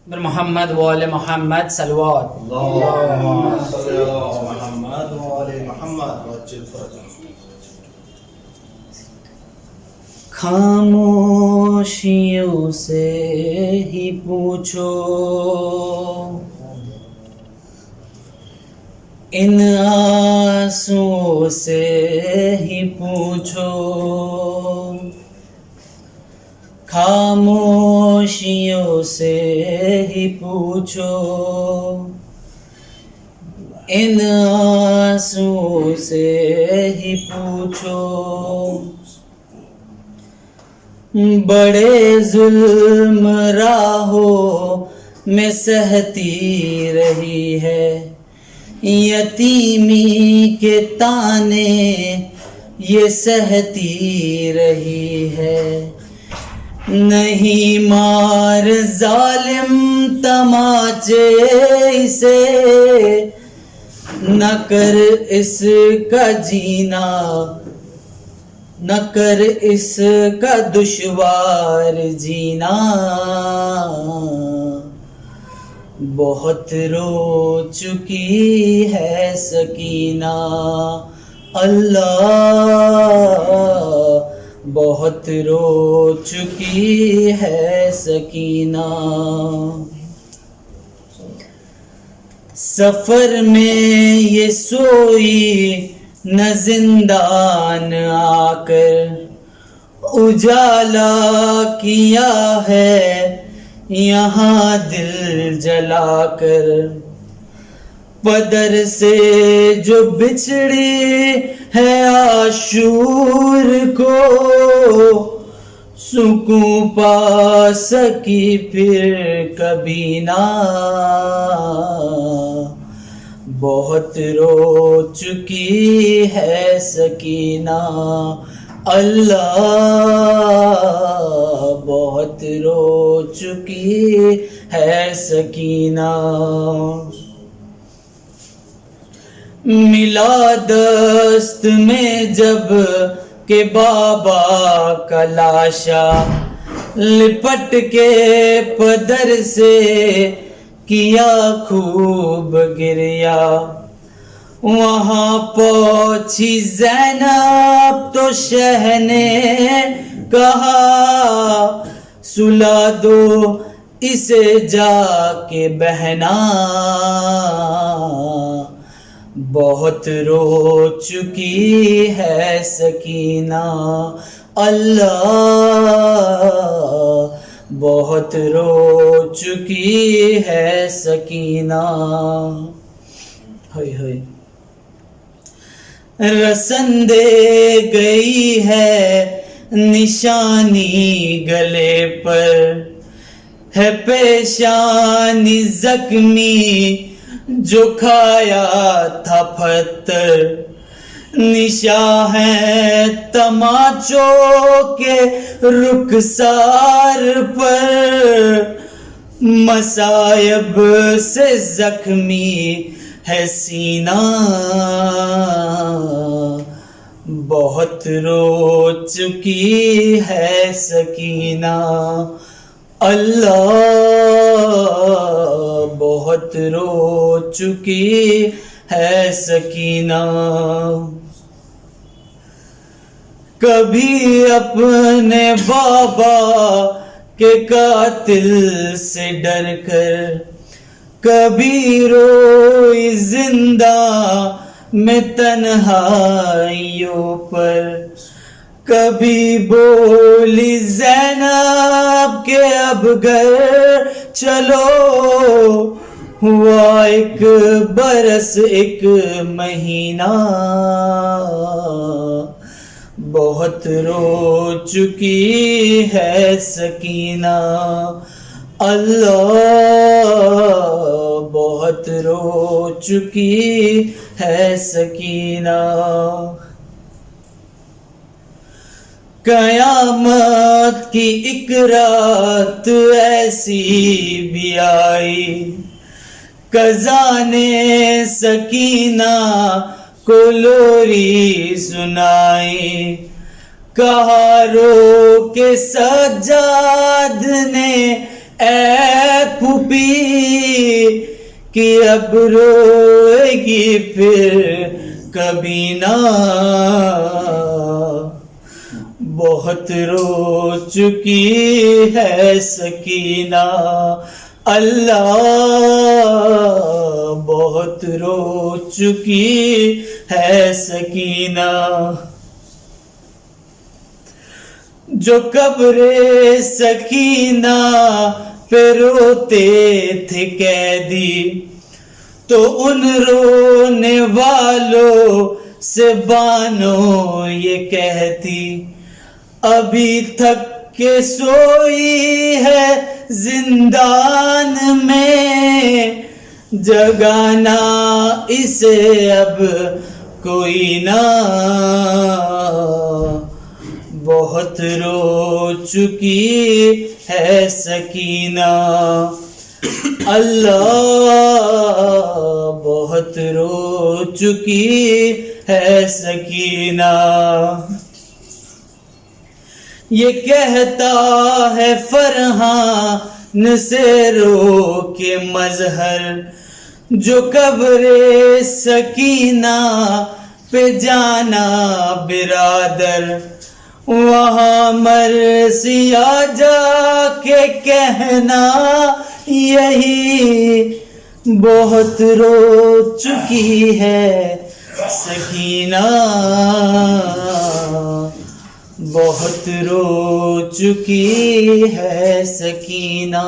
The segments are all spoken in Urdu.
محمد وآل محمد صلوات. اللهم صل على محمد وآل محمد وعجل فرجهم. خاموشیوں سے ہی پوچھو ان آنسوں سے ہی پوچھو خاموشیوں سے ہی پوچھو ان آنسوں سے ہی پوچھو بڑے ظلم راہوں میں سہتی رہی ہے یتیمی کے تانے یہ سہتی رہی ہے نہیں مار ظالم تماچے اسے نہ کر اس کا جینا نہ کر اس کا دشوار جینا بہت رو چکی ہے سکینہ اللہ بہت رو چکی ہے سکینہ سفر میں یہ سوئی نہ زندان آ کر اجالا کیا ہے یہاں دل جلا کر پدر سے جو بچھڑی ہے عاشور کو سکون پا سکی پھر کبھی نہ بہت رو چکی ہے سکینہ اللہ بہت رو چکی ہے سکینہ ملا دست میں جب کہ بابا کا لاشا لپٹ کے پدر سے کیا خوب گریا وہاں پہنچی زینب تو شہ نے کہا سلا دو اسے جا کے بہنا بہت رو چکی ہے سکینہ اللہ بہت رو چکی ہے سکینہ رسن دے گئی ہے نشانی گلے پر ہے پیشانی زخمی جو کھایا تھا پتھر نشاں ہے تماچوں کے رخسار پر مصائب سے زخمی ہے سینہ بہت رو چکی ہے سکینہ اللہ بہت رو چکی ہے سکینہ کبھی اپنے بابا کے قاتل سے ڈر کر کبھی روئی زندہ میں تنہائیوں پر کبھی بولی زینب کہ اب گھر چلو ہوا ایک برس ایک مہینہ بہت رو چکی ہے سکینہ اللہ بہت رو چکی ہے سکینہ قیامت کی ایک رات ایسی بھی آئی قضا نے سکینہ کو لوری سنائی کہا رو کے سجاد نے اے پھوپھی کہ اب روئے گی پھر کبھی نہ، بہت رو چکی ہے سکینہ، اللہ بہت رو چکی ہے سکینہ۔ جو قبر سکینہ پہ روتے تھے قیدی، تو ان رونے والوں سے بانو یہ کہتی، ابھی تھک کے سوئی ہے زندان میں، جگانا اسے اب کوئی نہ، بہت رو چکی ہے سکینہ، اللہ بہت رو چکی ہے سکینہ۔ یہ کہتا ہے فرحان سے رو کے مظہر، جو قبر سکینہ پہ جانا برادر، وہاں مرثیہ جا کے کہنا یہی، بہت رو چکی ہے سکینہ، بہت رو چکی ہے سکینہ،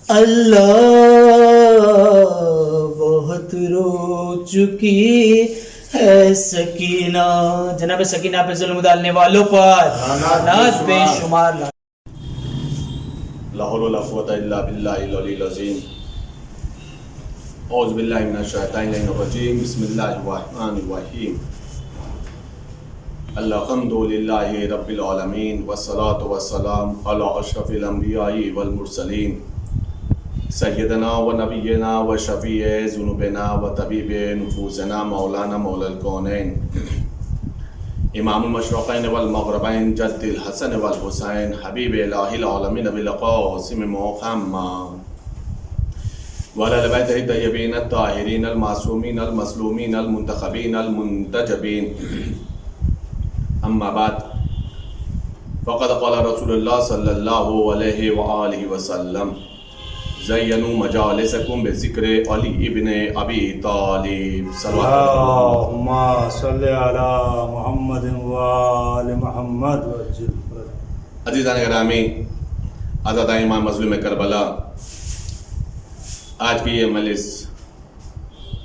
اللہ بہت رو چکی ہے سکینہ۔ جناب سکینہ پہ ظلم ڈالنے والوں پر لعنت بے شمار۔ لا حول ولا قوة الا بالله العلی العظیم۔ اعوذ باللہ من الشیطان الرجیم، بسم اللہ الرحمن الرحیم۔ الحمد للہ رب العالمین، والصلاة والسلام علی اشرف الانبیاء والمرسلین، سیدنا و نبینا و شفیع ذنوبنا و طبیب نفوسنا مولانا مولا الکونین، امام المشرقین والمغربین، جد الحسن والحسین، حبیب الہ العالمین ابی القاسم محمد، وعلی البیت الطیبین الطاہرین المعصومین المظلومین المنتخبین المنتجبین، اما بعد، فقد قال رسول اللہ صلی اللہ علیہ وآلہ وسلم، زینوا مجالسکم بذکر علی ابن ابی طالب، اللہم صلی علی محمد وآل محمد وجل۔ عزیزان گرامی، عزادہ امام مظلوم کربلا، آج کی یہ مجلس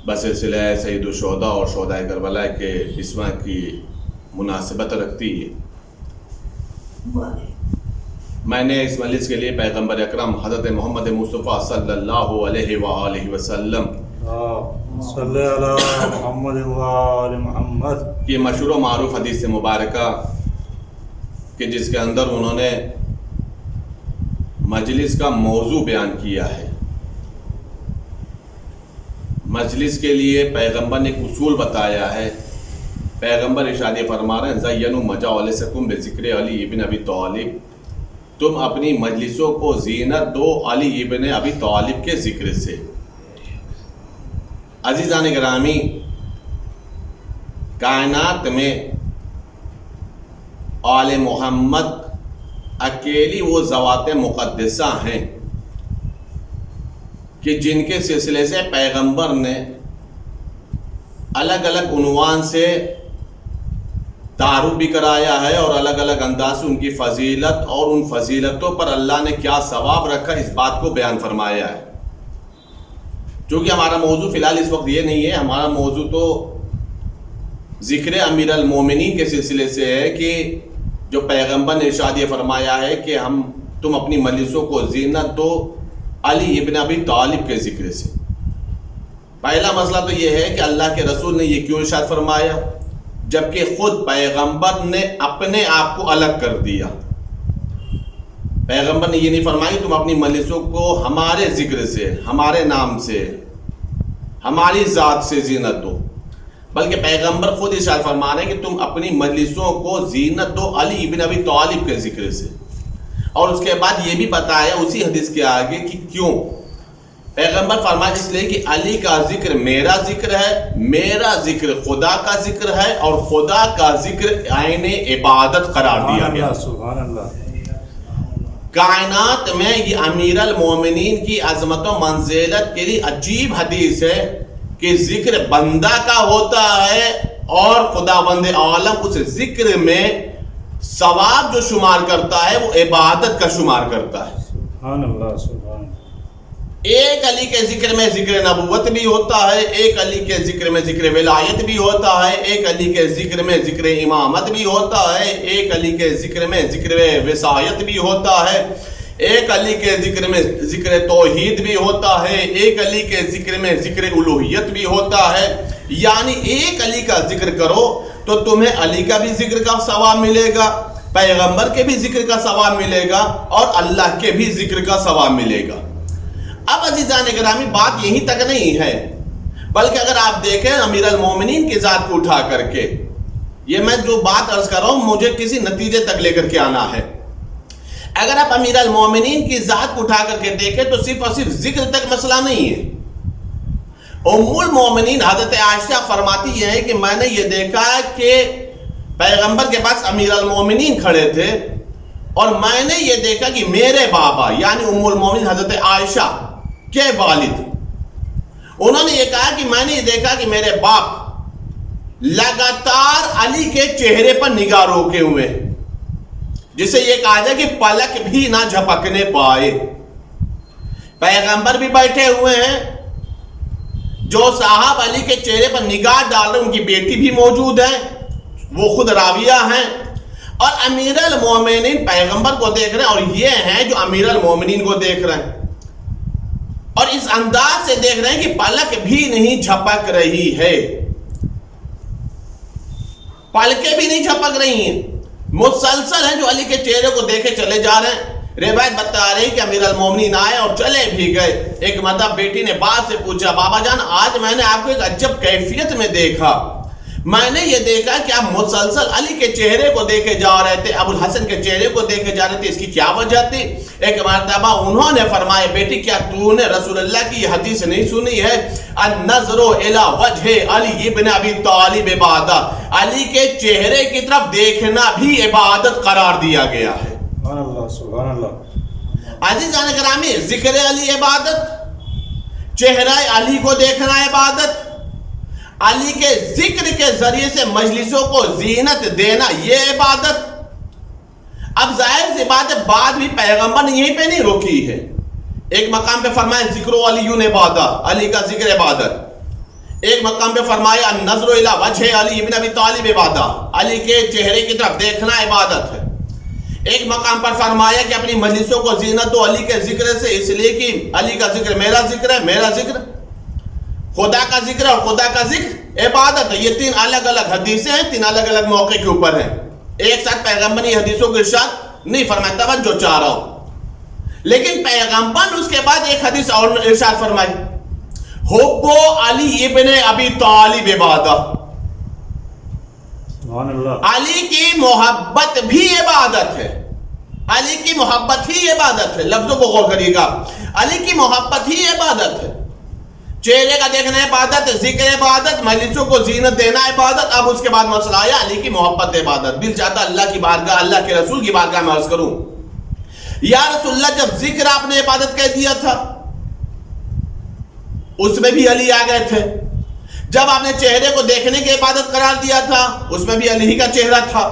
بسلسلہ سید الشہداء اور شہداء کربلا کے اسما کی مناسبت رکھتی ہے۔ میں نے اس مجلس کے لیے پیغمبر اکرم حضرت محمد مصطفیٰ صلی اللہ علیہ وآلہ وسلم صلی علی محمد وآل محمد کی مشہور و معروف حدیث مبارکہ کہ جس کے اندر انہوں نے مجلس کا موضوع بیان کیا ہے۔ مجلس کے لیے پیغمبر نے ایک اصول بتایا ہے۔ پیغمبر ارشاد فرما رہے ہیں، زینوا مجالسکم بذکر علی ابن ابی طالب، تم اپنی مجلسوں کو زینت دو علی ابن ابی طالب کے ذکر سے۔ عزیزان گرامی، کائنات میں آل محمد اکیلی وہ ذوات مقدسہ ہیں کہ جن کے سلسلے سے پیغمبر نے الگ الگ عنوان سے تعارف بھی کرایا ہے، اور الگ الگ انداز سے ان کی فضیلت اور ان فضیلتوں پر اللہ نے کیا ثواب رکھا اس بات کو بیان فرمایا ہے۔ چونکہ ہمارا موضوع فی الحال اس وقت یہ نہیں ہے، ہمارا موضوع تو ذکر امیر المومنین کے سلسلے سے ہے کہ جو پیغمبر نے ارشاد یہ فرمایا ہے کہ تم اپنی مجلسوں کو زینت دو علی ابن ابی طالب کے ذکر سے۔ پہلا مسئلہ تو یہ ہے کہ اللہ کے رسول نے یہ کیوں ارشاد فرمایا، جبکہ خود پیغمبر نے اپنے آپ کو الگ کر دیا۔ پیغمبر نے یہ نہیں فرمایا تم اپنی مجلسوں کو ہمارے ذکر سے، ہمارے نام سے، ہماری ذات سے زینت دو، بلکہ پیغمبر خود ارشاد فرما رہے ہیں کہ تم اپنی مجلسوں کو زینت دو علی ابن ابی طالب کے ذکر سے۔ اور اس کے بعد یہ بھی بتایا اسی حدیث کے آگے کہ کیوں پیغمبر فرمایا اس لیے کہ علی کا ذکر میرا ذکر ہے، میرا ذکر خدا کا ذکر ہے، اور خدا کا ذکر عین عبادت قرار دیا گیا۔ سبحان اللہ۔ کائنات میں یہ امیر المومنین کی عظمت و منزلت کے لیے عجیب حدیث ہے کہ ذکر بندہ کا ہوتا ہے اور خدا بند عالم اس ذکر میں ثواب جو شمار کرتا ہے وہ عبادت کا شمار کرتا ہے۔ سبحان اللہ سبحان اللہ۔ ایک علی کے ذکر میں ذکر نبوت بھی ہوتا ہے، ایک علی کے ذکر میں ذکر ولایت بھی ہوتا ہے، ایک علی کے ذکر میں ذکر امامت بھی ہوتا ہے، ایک علی کے ذکر میں ذکر وصایت بھی ہوتا ہے، ایک علی کے ذکر میں ذکر توحید بھی ہوتا ہے، ایک علی کے ذکر میں ذکر الوہیت بھی ہوتا ہے۔ یعنی ایک علی کا ذکر کرو تو تمہیں علی کا بھی ذکر کا ثواب ملے گا، پیغمبر کے بھی ذکر کا ثواب ملے گا، اور اللہ کے بھی ذکر کا ثواب ملے گا۔ اب عزیزان گرامی بات یہیں تک نہیں ہے، بلکہ اگر آپ دیکھیں امیر المومنین کی ذات کو اٹھا کر کے، یہ میں جو بات عرض کر رہا ہوں مجھے کسی نتیجے تک لے کر کے آنا ہے۔ اگر آپ امیر المومنین کی ذات کو اٹھا کر کے دیکھیں تو صرف اور صرف ذکر تک مسئلہ نہیں ہے۔ ام المومنین حضرت عائشہ فرماتی ہے کہ میں نے یہ دیکھا کہ پیغمبر کے پاس امیر المومنین کھڑے تھے، اور میں نے یہ دیکھا کہ میرے بابا یعنی ام المومنین حضرت عائشہ کے والد، انہوں نے یہ کہا کہ میں نے یہ دیکھا کہ میرے باپ لگاتار علی کے چہرے پر نگاہ روکے ہوئے، جسے یہ کہا جائے کہ پلک بھی نہ جھپکنے پائے۔ پیغمبر بھی بیٹھے ہوئے ہیں، جو صاحب علی کے چہرے پر نگاہ ڈال رہے ہیں ان کی بیٹی بھی موجود ہے، وہ خود راویہ ہیں، اور امیر المومنین پیغمبر کو دیکھ رہے ہیں، اور یہ ہیں جو امیر المومنین کو دیکھ رہے ہیں، اور اس انداز سے دیکھ رہے ہیں کہ پلک بھی نہیں جھپک رہی ہے، پلکیں بھی نہیں جھپک رہی ہیں، مسلسل ہیں جو علی کے چہرے کو دیکھے چلے جا رہے ہیں۔ روایت بتا رہی کہ امیر المومنین آئے اور چلے بھی گئے۔ ایک مرتبہ بیٹی نے باپ سے پوچھا، بابا جان آج میں نے آپ کو ایک عجب کیفیت میں دیکھا، میں نے یہ دیکھا کہ آپ مسلسل علی کے چہرے کو دیکھے جا رہے تھے، ابو الحسن کے چہرے کو دیکھے جا رہے تھے، اس کی کیا وجہ تھی؟ ایک مرتبہ انہوں نے فرمایا، بیٹی کیا تو نے رسول اللہ کی یہ حدیث نہیں سنی ہے؟ النظر الی وجہ علی ابن ابی طالب عبادت، علی کے چہرے کی طرف دیکھنا بھی عبادت قرار دیا گیا ہے۔ سبحان اللہ سبحان اللہ۔ عزیزان گرامی ذکر علی عبادت، چہرہ علی کو دیکھنا عبادت، علی کے ذکر کے ذریعے سے مجلسوں کو زینت دینا یہ عبادت۔ اب ظاہر سی بات ہے بات بھی پیغمبر نے یہیں پہ نہیں روکی ہے، ایک مقام پہ فرمایا ذکر علی عبادت، علی کا ذکر عبادت، ایک مقام پہ فرمایا النظر الی وجہ علی ابن ابی طالب عبادت، علی کے چہرے کی طرف دیکھنا عبادت ہے، ایک مقام پر فرمایا کہ اپنی مجلسوں کو زینت دو علی کے ذکر سے، اس لیے کہ علی کا ذکر میرا ذکر ہے، میرا ذکر خدا کا ذکر ہے، اور خدا کا ذکر عبادت ہے۔ یہ تین الگ الگ حدیثیں ہیں، تین الگ الگ موقع کے اوپر ہیں، ایک ساتھ پیغمبر نے حدیثوں کو ارشاد نہیں فرمایا، توجہ چاہ رہا ہوں، لیکن پیغمبر نے اس کے بعد ایک حدیث اور ارشاد فرمائی، حب علی ابن ابی طالب عبادت، علی کی محبت بھی عبادت ہے، علی کی محبت ہی عبادت ہے۔ لفظوں کو غور کریے گا، علی کی محبت ہی عبادت ہے، چہرے کا دیکھنا عبادت، ذکر عبادت، مجلسوں کو زینت دینا عبادت۔ اب اس کے بعد مسئلہ آیا علی کی محبت عبادت۔ دل چاہتا اللہ کی بارگاہ، اللہ کے رسول کی بارگاہ میں عرض کروں، یا رسول اللہ جب ذکر آپ نے عبادت کہہ دیا تھا اس میں بھی علی آ گئے تھے، جب آپ نے چہرے کو دیکھنے کی عبادت قرار دیا تھا اس میں بھی علی ہی کا چہرہ تھا،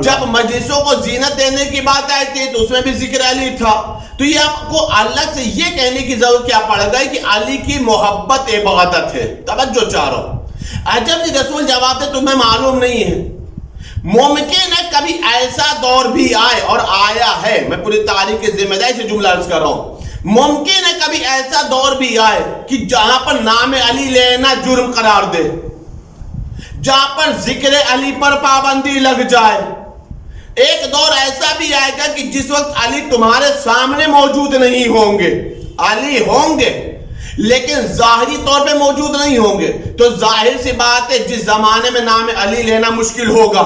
جب مجلسوں کو زینت دینے کی بات آئی تھی تو اس میں بھی ذکر علی تھا۔ تو یہ آپ کو الگ سے یہ کہنے کی ضرورت کیا پڑ گئی کہ علی کی محبت عبادت ہے؟ توجہ چاہ رہا ہوں، عجب جی رسول جواب دے تمہیں معلوم نہیں ہے، ممکن ہے کبھی ایسا دور بھی آئے اور آیا ہے، میں پوری تاریخ کی ذمہ داری سے جملہ عرض کر رہا ہوں، ممکن ہے کبھی ایسا دور بھی آئے کہ جہاں پر نام علی لینا جرم قرار دے، جہاں پر ذکر علی پر پابندی لگ جائے۔ ایک دور ایسا بھی آئے گا کہ جس وقت علی تمہارے سامنے موجود نہیں ہوں گے، علی ہوں گے لیکن ظاہری طور پہ موجود نہیں ہوں گے، تو ظاہر سی بات ہے جس زمانے میں نام علی لینا مشکل ہوگا،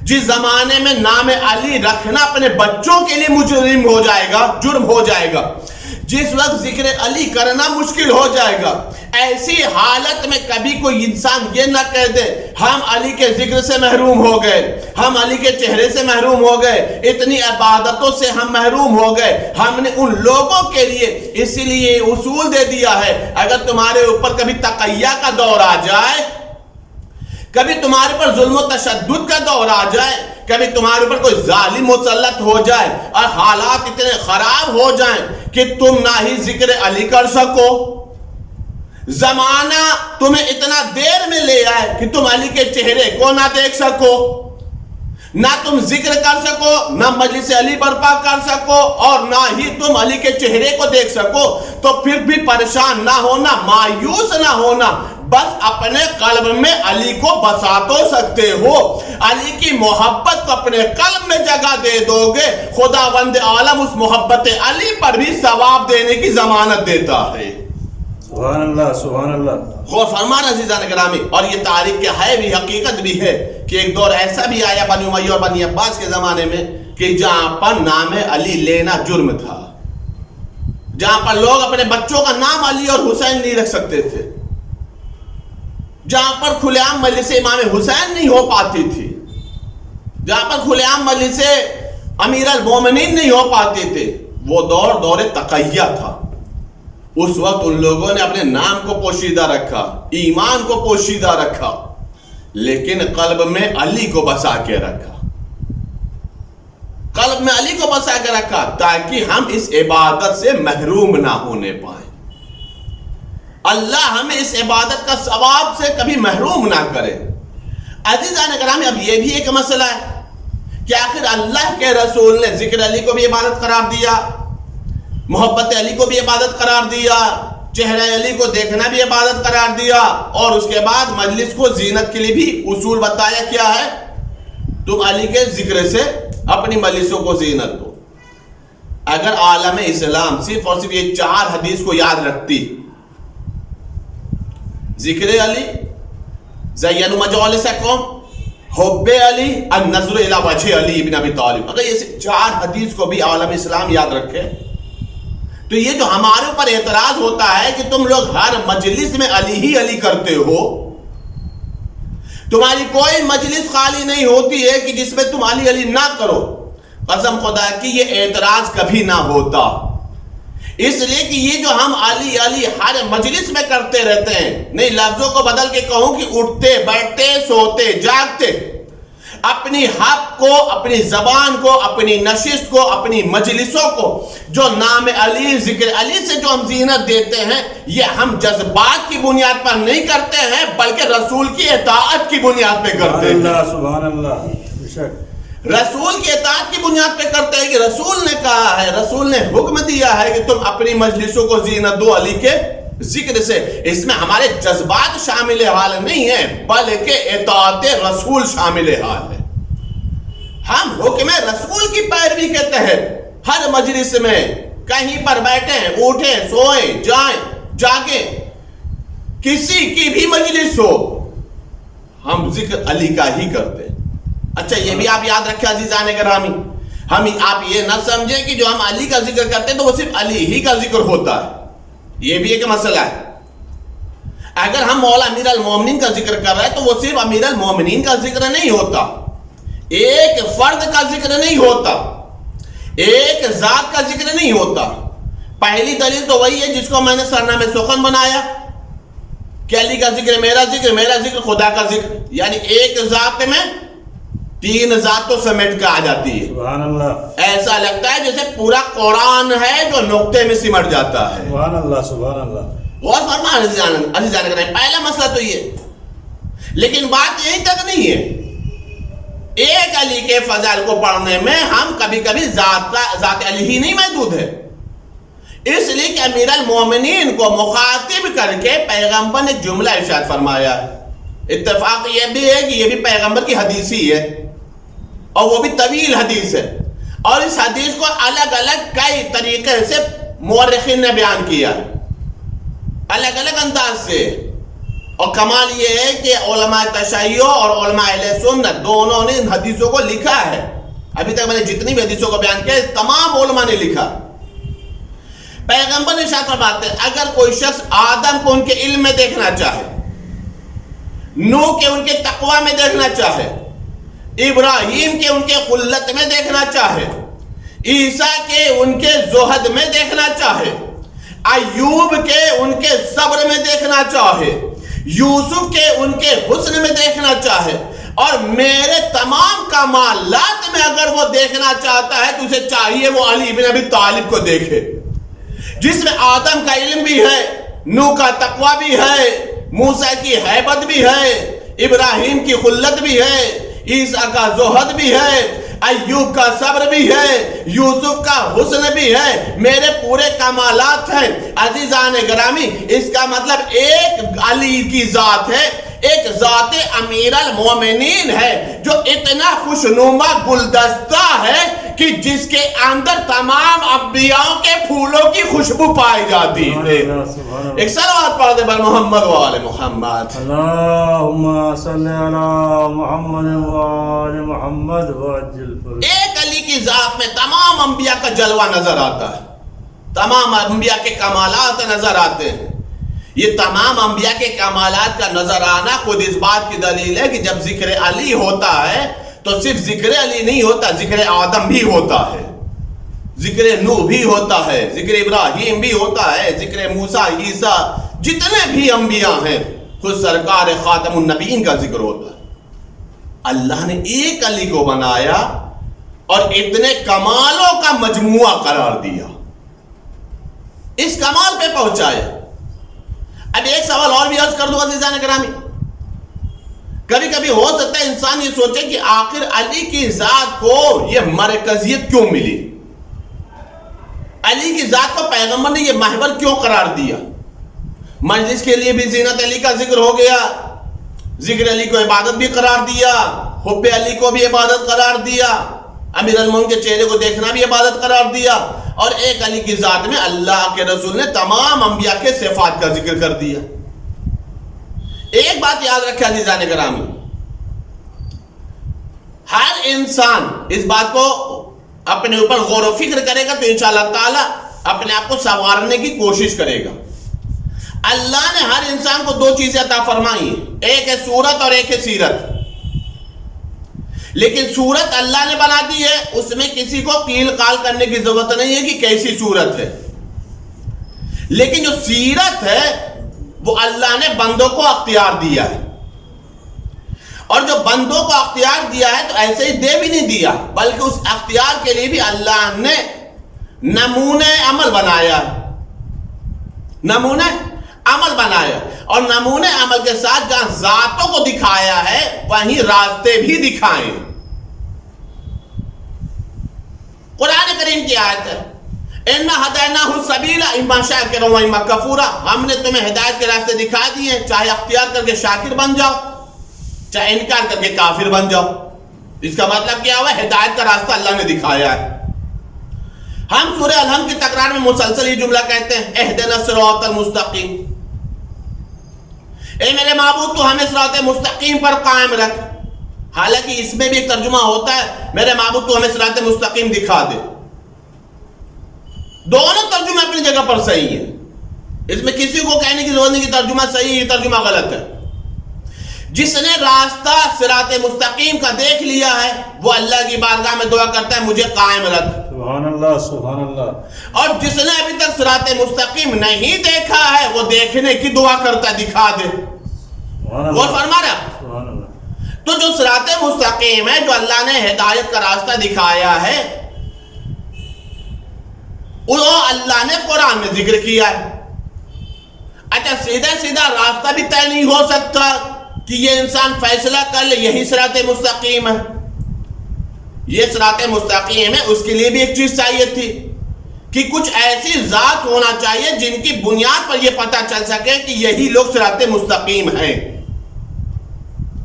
جس زمانے میں نام علی رکھنا اپنے بچوں کے لیے مجرم ہو جائے گا، جرم ہو جائے گا، جس وقت ذکر علی کرنا مشکل ہو جائے گا، ایسی حالت میں کبھی کوئی انسان یہ نہ کہہ دے ہم علی کے ذکر سے محروم ہو گئے، ہم علی کے چہرے سے محروم ہو گئے، اتنی عبادتوں سے ہم محروم ہو گئے۔ ہم نے ان لوگوں کے لیے اسی لیے اصول دے دیا ہے، اگر تمہارے اوپر کبھی تقیہ کا دور آ جائے، کبھی تمہارے پر ظلم و تشدد کا دور آ جائے، کبھی تمہارے اوپر کوئی ظالم مسلط ہو جائے اور حالات اتنے خراب ہو جائیں کہ تم نہ ہی ذکر علی کر سکو، زمانہ تمہیں اتنا دیر میں لے آئے کہ تم علی کے چہرے کو نہ دیکھ سکو، نہ تم ذکر کر سکو، نہ مجلس علی برپا کر سکو، اور نہ ہی تم علی کے چہرے کو دیکھ سکو، تو پھر بھی پریشان نہ ہونا، مایوس نہ ہونا، بس اپنے قلب میں علی کو بسا تو سکتے ہو، علی کی محبت کو اپنے قلب میں جگہ دے دو گے، خداوند عالم اس محبت علی پر بھی ثواب دینے کی ضمانت دیتا ہے۔ سبحان اللہ، سبحان اللہ۔ غور فرمان عزیزان گرامی، اور یہ تاریخ کے ہے بھی، حقیقت بھی ہے کہ ایک دور ایسا بھی آیا بنی امیہ اور بنی عباس کے زمانے میں کہ جہاں پر نام علی لینا جرم تھا، جہاں پر لوگ اپنے بچوں کا نام علی اور حسین نہیں رکھ سکتے تھے، جہاں پر کھلے عام مجلس امام حسین نہیں ہو پاتی تھی، جہاں پر کھلے عام مجلس امیر المومنین نہیں ہو پاتے تھے، وہ دور دور تقیہ تھا۔ اس وقت ان لوگوں نے اپنے نام کو پوشیدہ رکھا، ایمان کو پوشیدہ رکھا، لیکن قلب میں علی کو بسا کے رکھا، قلب میں علی کو بسا کے رکھا تاکہ ہم اس عبادت سے محروم نہ ہونے پائیں، اللہ ہمیں اس عبادت کا ثواب سے کبھی محروم نہ کرے۔ عزیزان گرامی، اب یہ بھی ایک مسئلہ ہے کہ آخر اللہ کے رسول نے ذکر علی کو بھی عبادت قرار دیا، محبت علی کو بھی عبادت قرار دیا، چہرہ علی کو دیکھنا بھی عبادت قرار دیا، اور اس کے بعد مجلس کو زینت کے لیے بھی اصول بتایا کیا ہے، تم علی کے ذکر سے اپنی مجلسوں کو زینت دو۔ اگر عالم اسلام صرف اور صرف یہ 4 حدیث کو یاد رکھتی، ذکر علی، زینوا مجالسکم، حب علی، النظر الی وجہ علی ابن ابی طالب، اگر یہ 4 حدیث کو بھی عالم اسلام یاد رکھے تو یہ جو ہمارے اوپر اعتراض ہوتا ہے کہ تم لوگ ہر مجلس میں علی ہی علی کرتے ہو، تمہاری کوئی مجلس خالی نہیں ہوتی ہے کہ جس میں تم علی علی نہ کرو، قسم خدا کی یہ اعتراض کبھی نہ ہوتا، اس لیے کہ یہ جو ہم علی علی ہر مجلس میں کرتے رہتے ہیں، نہیں لفظوں کو بدل کے کہوں کہ اٹھتے بیٹھتے سوتے جاگتے اپنی حق کو، اپنی زبان کو، اپنی نشست کو، اپنی مجلسوں کو جو نام علی، ذکر علی سے جو ہم زینت دیتے ہیں، یہ ہم جذبات کی بنیاد پر نہیں کرتے ہیں بلکہ رسول کی اطاعت کی بنیاد پہ کرتے ہیں۔ سبحان اللہ، بے شک رسول کی اطاعت کی بنیاد پہ کرتے ہیں کہ رسول نے کہا ہے، رسول نے حکم دیا ہے کہ تم اپنی مجلسوں کو زینت دو علی کے ذکر سے۔ اس میں ہمارے جذبات شامل حال نہیں ہیں بلکہ اطاعت رسول شامل حال ہے۔ ہم حکم رسول کی پیروی کے تحت ہر مجلس میں کہیں پر بیٹھیں، اٹھیں، سوئیں، جائیں، جاگیں، کسی کی بھی مجلس ہو، ہم ذکر علی کا ہی کرتے ہیں۔ اچھا یہ بھی آپ یاد رکھیں عزیزان گرامی، آپ یہ نہ سمجھیں کہ جو ہم علی کا ذکر کرتے ہیں تو وہ صرف علی ہی کا ذکر ہوتا ہے، یہ بھی ایک مسئلہ ہے۔ اگر ہم مولا امیر المومنین کا ذکر کر رہے ہیں تو وہ صرف امیر المومنین کا ذکر نہیں ہوتا، ایک فرد کا ذکر نہیں ہوتا، ایک ذات کا ذکر نہیں ہوتا۔ پہلی دلیل تو وہی ہے جس کو میں نے سرنامہ سخن بنایا کہ علی کا ذکر میرا ذکر خدا کا ذکر، یعنی ایک ذات میں 3 ذاتوں سمیٹ کے آ جاتی ہے۔ سبحان اللہ، ایسا لگتا ہے جیسے پورا قرآن ہے جو نقطے میں سمٹ جاتا ہے۔ سبحان اللہ، سبحان اللہ۔ غور فرما عزیزان کریں، پہلا مسئلہ تو یہ، لیکن بات یہیں تک نہیں ہے۔ ایک علی کے فضائل کو پڑھنے میں ہم کبھی کبھی ذات علی ہی نہیں محدود ہے، اس لیے کہ امیر المومنین کو مخاطب کر کے پیغمبر نے جملہ ارشاد فرمایا ہے۔ اتفاق یہ بھی ہے کہ یہ بھی پیغمبر کی حدیث ہی ہے، اور وہ بھی طویل حدیث ہے، اور اس حدیث کو الگ الگ کئی طریقے سے مورخین نے بیان کیا، الگ الگ انداز سے۔ اور کمال یہ ہے کہ علماء تشیع اور علماء اہل سنت دونوں نے ان حدیثوں کو لکھا ہے. ابھی تک میں نے جتنی بھی حدیثوں کو بیان کیا تمام علماء نے لکھا. پیغمبر نے ارشاد فرماتے ہیں اگر کوئی شخص آدم کو ان کے علم میں دیکھنا چاہے, نوح کے ان کے تقوی میں دیکھنا چاہے, ابراہیم کے ان کے خلت میں دیکھنا چاہے, عیسیٰ کے ان کے زہد میں دیکھنا چاہے, ایوب کے ان کے صبر میں دیکھنا چاہے, یوسف کے ان کے حسن میں دیکھنا چاہے, اور میرے تمام کمالات میں اگر وہ دیکھنا چاہتا ہے تو اسے چاہیے وہ علی بن ابی طالب کو دیکھے, جس میں آدم کا علم بھی ہے, نوح کا تقوی بھی ہے, موسیٰ کی ہیبت بھی ہے, ابراہیم کی خلت بھی ہے, عیسیٰ کا زہد بھی ہے, ایوب کا صبر بھی ہے, یوسف کا حسن بھی ہے, میرے پورے کمالات ہیں. عزیزان گرامی, اس کا مطلب ایک علی کی ذات ہے, ایک ذات امیر المومنین ہے جو اتنا خوشنما گلدستہ ہے کہ جس کے اندر تمام انبیاء کے پھولوں کی خوشبو پائی جاتی ہے. ایک صلوات پڑھ دے بر محمد و آل محمد. اللہم صلی علی محمد و آل محمد وعجل فرج. ایک علی کی ذات میں تمام انبیاء کا جلوہ نظر آتا ہے, تمام انبیاء کے کمالات نظر آتے ہیں. یہ تمام انبیاء کے کمالات کا نظر آنا خود اس بات کی دلیل ہے کہ جب ذکر علی ہوتا ہے تو صرف ذکر علی نہیں ہوتا, ذکر آدم بھی ہوتا ہے, ذکر نوح بھی ہوتا ہے, ذکر ابراہیم بھی ہوتا ہے, ذکر موسیٰ, عیسیٰ, جتنے بھی انبیاء ہیں خود سرکار خاتم النبیین کا ذکر ہوتا ہے. اللہ نے ایک علی کو بنایا اور اتنے کمالوں کا مجموعہ قرار دیا, اس کمال پہ پہنچایا. اب ایک سوال اور بھی عرض کر دوں عزیزان گرامی, کبھی کبھی ہو سکتا ہے انسان یہ سوچے کہ آخر علی کی ذات کو یہ مرکزیت کیوں ملی, علی کی ذات کو پیغمبر نے یہ محور کیوں قرار دیا. مجلس کے لیے بھی زینت علی کا ذکر ہو گیا, ذکر علی کو عبادت بھی قرار دیا, حب علی کو بھی عبادت قرار دیا, امیر المومنین کے چہرے کو دیکھنا بھی عبادت قرار دیا, اور ایک علی کی ذات میں اللہ کے رسول نے تمام انبیاء کے صفات کا ذکر کر دیا. ایک بات یاد رکھے عزیزان گرامی, ہر انسان اس بات کو اپنے اوپر غور و فکر کرے گا تو انشاءاللہ تعالی اپنے آپ کو سنوارنے کی کوشش کرے گا. اللہ نے ہر انسان کو دو چیزیں عطا فرمائی ہیں, ایک ہے صورت اور ایک ہے سیرت. لیکن صورت اللہ نے بنا دی ہے, اس میں کسی کو قیل قال کرنے کی ضرورت نہیں ہے کہ کیسی صورت ہے. لیکن جو سیرت ہے وہ اللہ نے بندوں کو اختیار دیا ہے, اور جو بندوں کو اختیار دیا ہے تو ایسے ہی دے بھی نہیں دیا, بلکہ اس اختیار کے لیے بھی اللہ نے نمونہ عمل بنایا, نمونہ عمل بنایا, اور نمونہ عمل کے ساتھ جہاں ذاتوں کو دکھایا ہے وہیں راستے بھی دکھائیں. قرآن کریم کی آیت ہے اِنَّا هَدَيْنَاهُ السَّبِيلَ إِمَّا شَاكِرًا وَإِمَّا كَفُورًا, ہم نے تمہیں ہدایت کے راستے دکھا دیے, چاہے اختیار کر کے شاکر بن جاؤ, چاہے انکار کر کے کافر بن جاؤ. اس کا مطلب کیا ہوا, ہدایت کا راستہ اللہ نے دکھایا ہے. ہم سورہ الحمد کی تکرار میں مسلسل یہ جملہ کہتے ہیں اهْدِنَا الصِّرَاطَ الْمُسْتَقِيمَ, اے میرے معبود تو ہمیں صراط مستقیم پر قائم رکھ. حالانکہ اس میں بھی ایک ترجمہ ہوتا ہے میرے معبود تو ہمیں صراط مستقیم دکھا دے. دونوں ترجمہ اپنی جگہ پر صحیح ہے, اس میں کسی کو کہنے کی ضرورت نہیں کہ ترجمہ صحیح ہے, یہ ترجمہ غلط ہے. جس نے راستہ صراط مستقیم کا دیکھ لیا ہے وہ اللہ کی بارگاہ میں دعا کرتا ہے مجھے قائم رکھ. سبحان اللہ سبحان اللہ. اور جس نے ابھی تک صراط مستقیم نہیں دیکھا ہے وہ دیکھنے کی دعا کرتا ہے دکھا دے. غور فرما رہا. سبحان اللہ. تو جو صراط مستقیم ہے, جو اللہ نے ہدایت کا راستہ دکھایا ہے, وہ اللہ نے قرآن میں ذکر کیا ہے. اچھا سیدھا سیدھا راستہ بھی طے نہیں ہو سکتا کہ یہ انسان فیصلہ کر لے یہی صراط مستقیم ہے, یہ صراط مستقیم ہے. اس کے لیے بھی ایک چیز چاہیے تھی کہ کچھ ایسی ذات ہونا چاہیے جن کی بنیاد پر یہ پتہ چل سکے کہ یہی لوگ صراط مستقیم ہیں,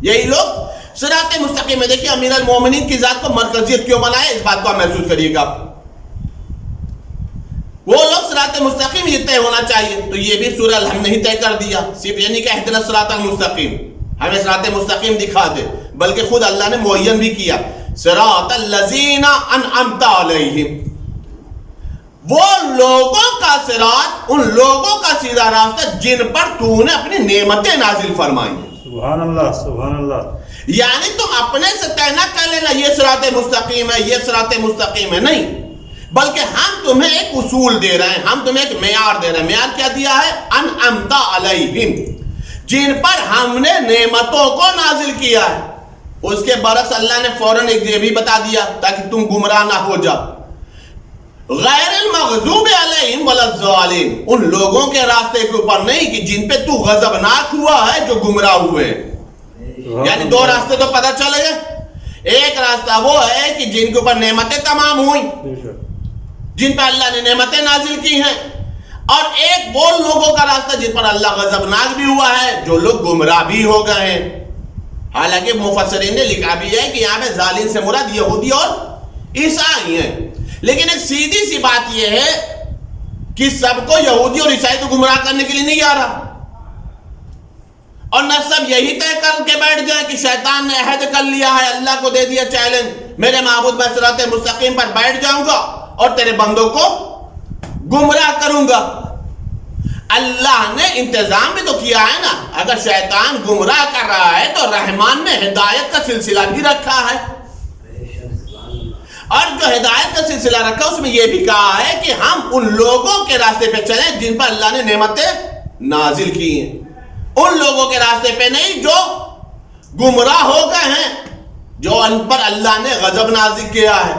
یہی لوگ صراط مستقیم ہے. دیکھیے امیر المومنین کی ذات کو مرکزیت کیوں بنایا, اس بات کو آپ محسوس کریے گا. وہ لوگ صراط مستقیم یہ طے ہونا چاہیے. تو یہ بھی سورہ الحمد نے ہی طے کر دیا. صرف یہ نہیں کہ اہدنا الصراط المستقیم ہمیں صراط مستقیم دکھا دے، بلکہ خود اللہ نے معین بھی کیا صراط الذین انعمت علیہم، وہ لوگوں کا صراط، ان لوگوں کا سیدھا راستہ جن پر تو نے اپنی نعمتیں نازل فرمائی. سبحان اللہ سبحان اللہ. یعنی تم اپنے سے طے نہ کر لینا یہ صراط مستقیم ہے یہ صراط مستقیم ہے، نہیں، بلکہ ہم تمہیں ایک اصول دے رہے ہیں، ہم تمہیں ایک معیار دے رہے ہیں. معیار کیا دیا ہے؟ انعمت علیہم، جن پر ہم نے نعمتوں کو نازل کیا ہے. اس کے برعکس اللہ نے فوراً ایک یہ بھی بتا دیا تاکہ تم گمراہ نہ ہو جاؤ، غیر المغضوب علیہم ولا الضالین، ان لوگوں کے راستے کے اوپر نہیں کہ جن پہ تو غضبناک ہوا ہے، جو گمراہ ہوئے. یعنی دو راستے تو پتہ چلے گئے. ایک راستہ وہ ہے کہ جن کے اوپر نعمتیں تمام ہوئیں، جن پہ اللہ نے نعمتیں نازل کی ہیں، اور ایک وہ لوگوں کا راستہ جن پر اللہ غضبناک بھی ہوا ہے، جو لوگ گمراہ بھی ہو گئے ہیں. حالانکہ مفسرین نے لکھا بھی ہے کہ یہاں پہ ظالم سے مراد یہودی اور عیسائی ہیں، لیکن ایک سیدھی سی بات یہ ہے کہ سب کو یہودی اور عیسائی کو گمراہ کرنے کے لیے نہیں آ رہا، اور نہ سب یہی طے کر کے بیٹھ جائیں کہ شیطان نے عہد کر لیا ہے، اللہ کو دے دیا چیلنج، میرے معبود میں صراط مستقیم پر بیٹھ جاؤں گا اور تیرے بندوں کو گمراہ کروں گا. اللہ نے انتظام بھی تو کیا ہے نا. اگر شیطان گمراہ کر رہا ہے تو رحمان نے ہدایت کا سلسلہ بھی رکھا ہے، اور جو ہدایت کا سلسلہ رکھا اس میں یہ بھی کہا ہے کہ ہم ان لوگوں کے راستے پہ چلیں جن پر اللہ نے نعمتیں نازل کی ہیں، ان لوگوں کے راستے پہ نہیں جو گمراہ ہو گئے ہیں، جو ان پر اللہ نے غضب نازل کیا ہے.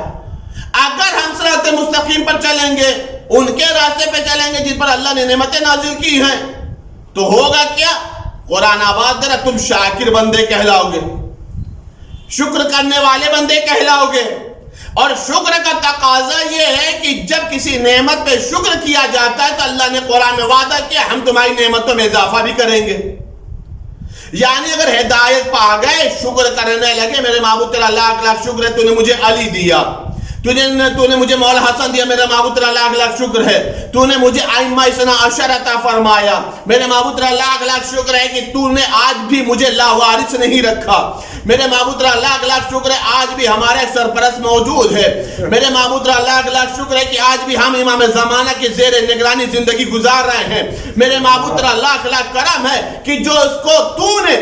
اگر ہم صراط مستقیم پر چلیں گے، ان کے راستے پہ چلیں گے جن پر اللہ نے نعمتیں نازل کی ہیں، تو ہوگا کیا؟ قرآن آواز دے رہا، تم شاکر بندے کہلاؤ گے، شکر کرنے والے بندے کہلاؤ گے. اور شکر کا تقاضا یہ ہے کہ جب کسی نعمت پہ شکر کیا جاتا ہے تو اللہ نے قرآن میں وعدہ کیا ہم تمہاری نعمتوں میں اضافہ بھی کریں گے. یعنی اگر ہدایت پا گئے، شکر کرنے لگے، میرے معبود تیرا لاکھ لاکھ شکر ہے تو نے مجھے علی دیا، تو نے مجھے مولا حسن دیا، میرے معبود تیرا لاکھ لاکھ شکر ہے، تو نے مجھے ائمہ اثنا عشر عطا فرمایا، میرے معبود تیرا لاکھ لاکھ شکر ہے کہ تو نے آج بھی مجھے لاوارث نہیں رکھا، میرے معبود تیرا لاکھ لاکھ شکر ہے آج بھی ہمارے سرپرست موجود ہے، میرے معبود تیرا لاکھ لاکھ شکر ہے کہ آج بھی ہم امام زمانہ کے زیر نگرانی زندگی گزار رہے ہیں، میرے معبود تیرا لاکھ لاکھ کرم ہے کہ جو اس کو تو نے،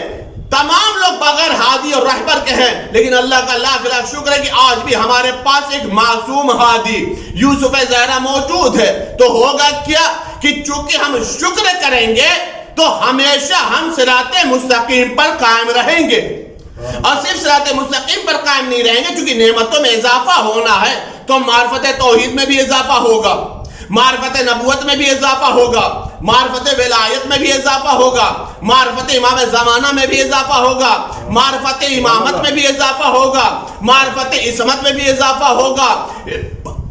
تمام لوگ بغیر ہادی اور رہبر کے ہیں، لیکن اللہ کا لاکھ لاکھ شکر ہے کہ آج بھی ہمارے پاس ایک معصوم ہادی یوسف زہرا موجود ہے. تو ہوگا کیا کہ چونکہ ہم شکر کریں گے تو ہمیشہ ہم صراط مستقیم پر قائم رہیں گے. اور صرف صراط مستقیم پر قائم نہیں رہیں گے، چونکہ نعمتوں میں اضافہ ہونا ہے تو معرفت توحید میں بھی اضافہ ہوگا، معرفت نبوت میں بھی اضافہ ہوگا، معرفت ولایت میں بھی اضافہ ہوگا، معرفت امام زمانہ میں بھی اضافہ ہوگا، معرفت امامت میں بھی اضافہ ہوگا، معرفت عصمت میں بھی اضافہ ہوگا،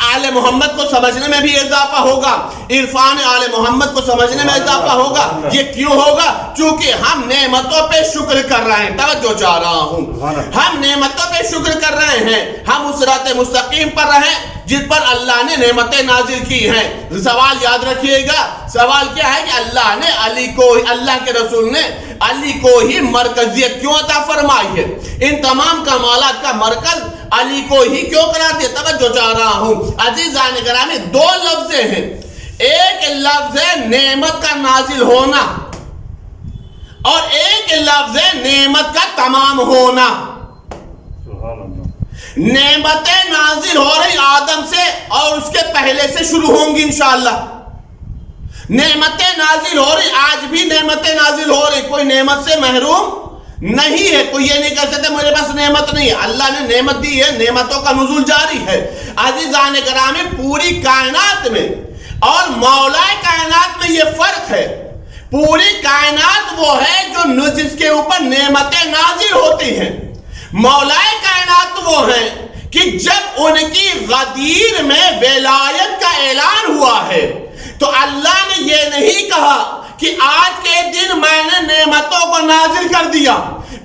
آل محمد کو سمجھنے میں بھی اضافہ ہوگا، عرفان آل محمد کو سمجھنے میں اضافہ ہوگا. یہ کیوں ہوگا؟ چونکہ ہم نعمتوں پہ شکر کر رہے ہیں. توجہ چاہ رہا ہوں، ہم نعمتوں پہ شکر کر رہے ہیں، ہم اس صراط مستقیم پر رہیں جن پر اللہ نے نعمتیں نازل کی ہیں. سوال یاد رکھیے گا، سوال کیا ہے کہ اللہ نے علی کو، اللہ کے رسول نے علی کو ہی مرکزیت کیوں عطا فرمائی ہے؟ ان تمام کمالات کا مرکز علی کو ہی کیوں قرار دیا؟ توجہ چاہ رہا ہوں عزیزان گرامی، دو لفظ ہیں، ایک لفظ ہے نعمت کا نازل ہونا اور ایک لفظ ہے نعمت کا تمام ہونا. نعمتیں نازل ہو رہی آدم سے اور اس کے پہلے سے شروع ہوں گی انشاءاللہ. نعمتیں نازل ہو رہی، آج بھی نعمتیں نازل ہو رہی، کوئی نعمت سے محروم نہیں ہے. کوئی یہ نہیں کہہ سکتے میرے پاس نعمت نہیں ہے، اللہ نے نعمت دی ہے، نعمتوں کا نزول جاری ہے. عزیزان گرامی، پوری کائنات میں اور مولا کائنات میں یہ فرق ہے. پوری کائنات وہ ہے جو جس کے اوپر نعمتیں نازل ہوتی ہیں. مولا کائنات وہ ہیں کہ جب ان کی غدیر میں ولایت کا اعلان ہوا ہے تو اللہ نے یہ نہیں کہا کہ آج کے دن میں نے نعمتوں کو نازل کر دیا،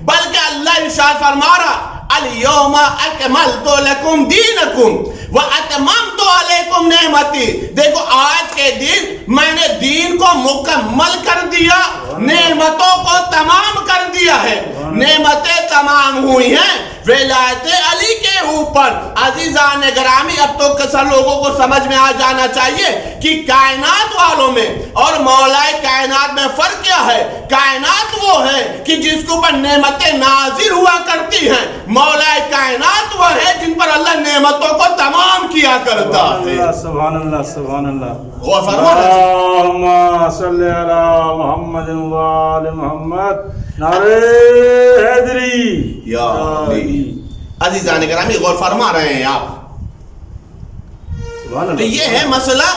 بلکہ اللہ ارشاد فرما رہا اليوم اکملت لکم دینکم واتممت علیکم نعمتی، دیکھو آج کے دن میں نے دین کو مکمل کر دیا، نعمتوں کو تمام کر دیا ہے، نعمتیں تمام ہوئی ہیں ولایت علی کے اوپر۔ عزیزان گرامی، اب تو کسا لوگوں کو سمجھ میں آ جانا چاہیے کہ کائنات والوں میں اور مولا کائنات میں فرق کیا ہے۔ کائنات وہ ہے کہ جس کے اوپر نعمتیں نازل ہوا کرتی ہیں، مولا کائنات وہ ہے جن پر اللہ نعمتوں کو تمام کیا کرتا ہے۔ سبحان اللہ سبحان اللہ۔ غور فرمائیں۔ اللہم صلی علی محمد وآل محمد، نعرہ حیدری یا علی۔ عزیزان گرامی غور فرما رہے ہیں آپ؟ سبحان اللہ۔ تو یہ ہے مسئلہ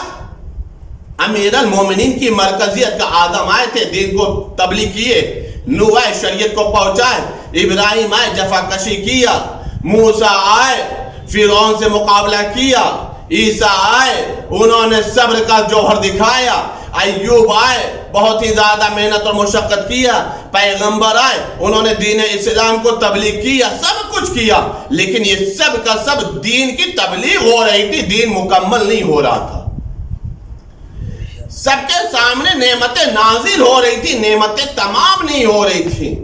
امیر المومنین کی مرکزیت کا۔ آدم آئے تھے، دین کو تبلیغ کیے، نوح آئے شریعت کو پہنچائے، ابراہیم آئے جفا کشی کیا، موسیٰ آئے فرعون سے مقابلہ کیا، عیسیٰ آئے انہوں نے صبر کا جوہر دکھایا، ایوب آئے بہت ہی زیادہ محنت اور مشقت کیا، پیغمبر آئے انہوں نے دین اسلام کو تبلیغ کیا، سب کچھ کیا، لیکن یہ سب کا سب دین کی تبلیغ ہو رہی تھی، دین مکمل نہیں ہو رہا تھا۔ سب کے سامنے نعمتیں نازل ہو رہی تھی، نعمتیں تمام نہیں ہو رہی تھی۔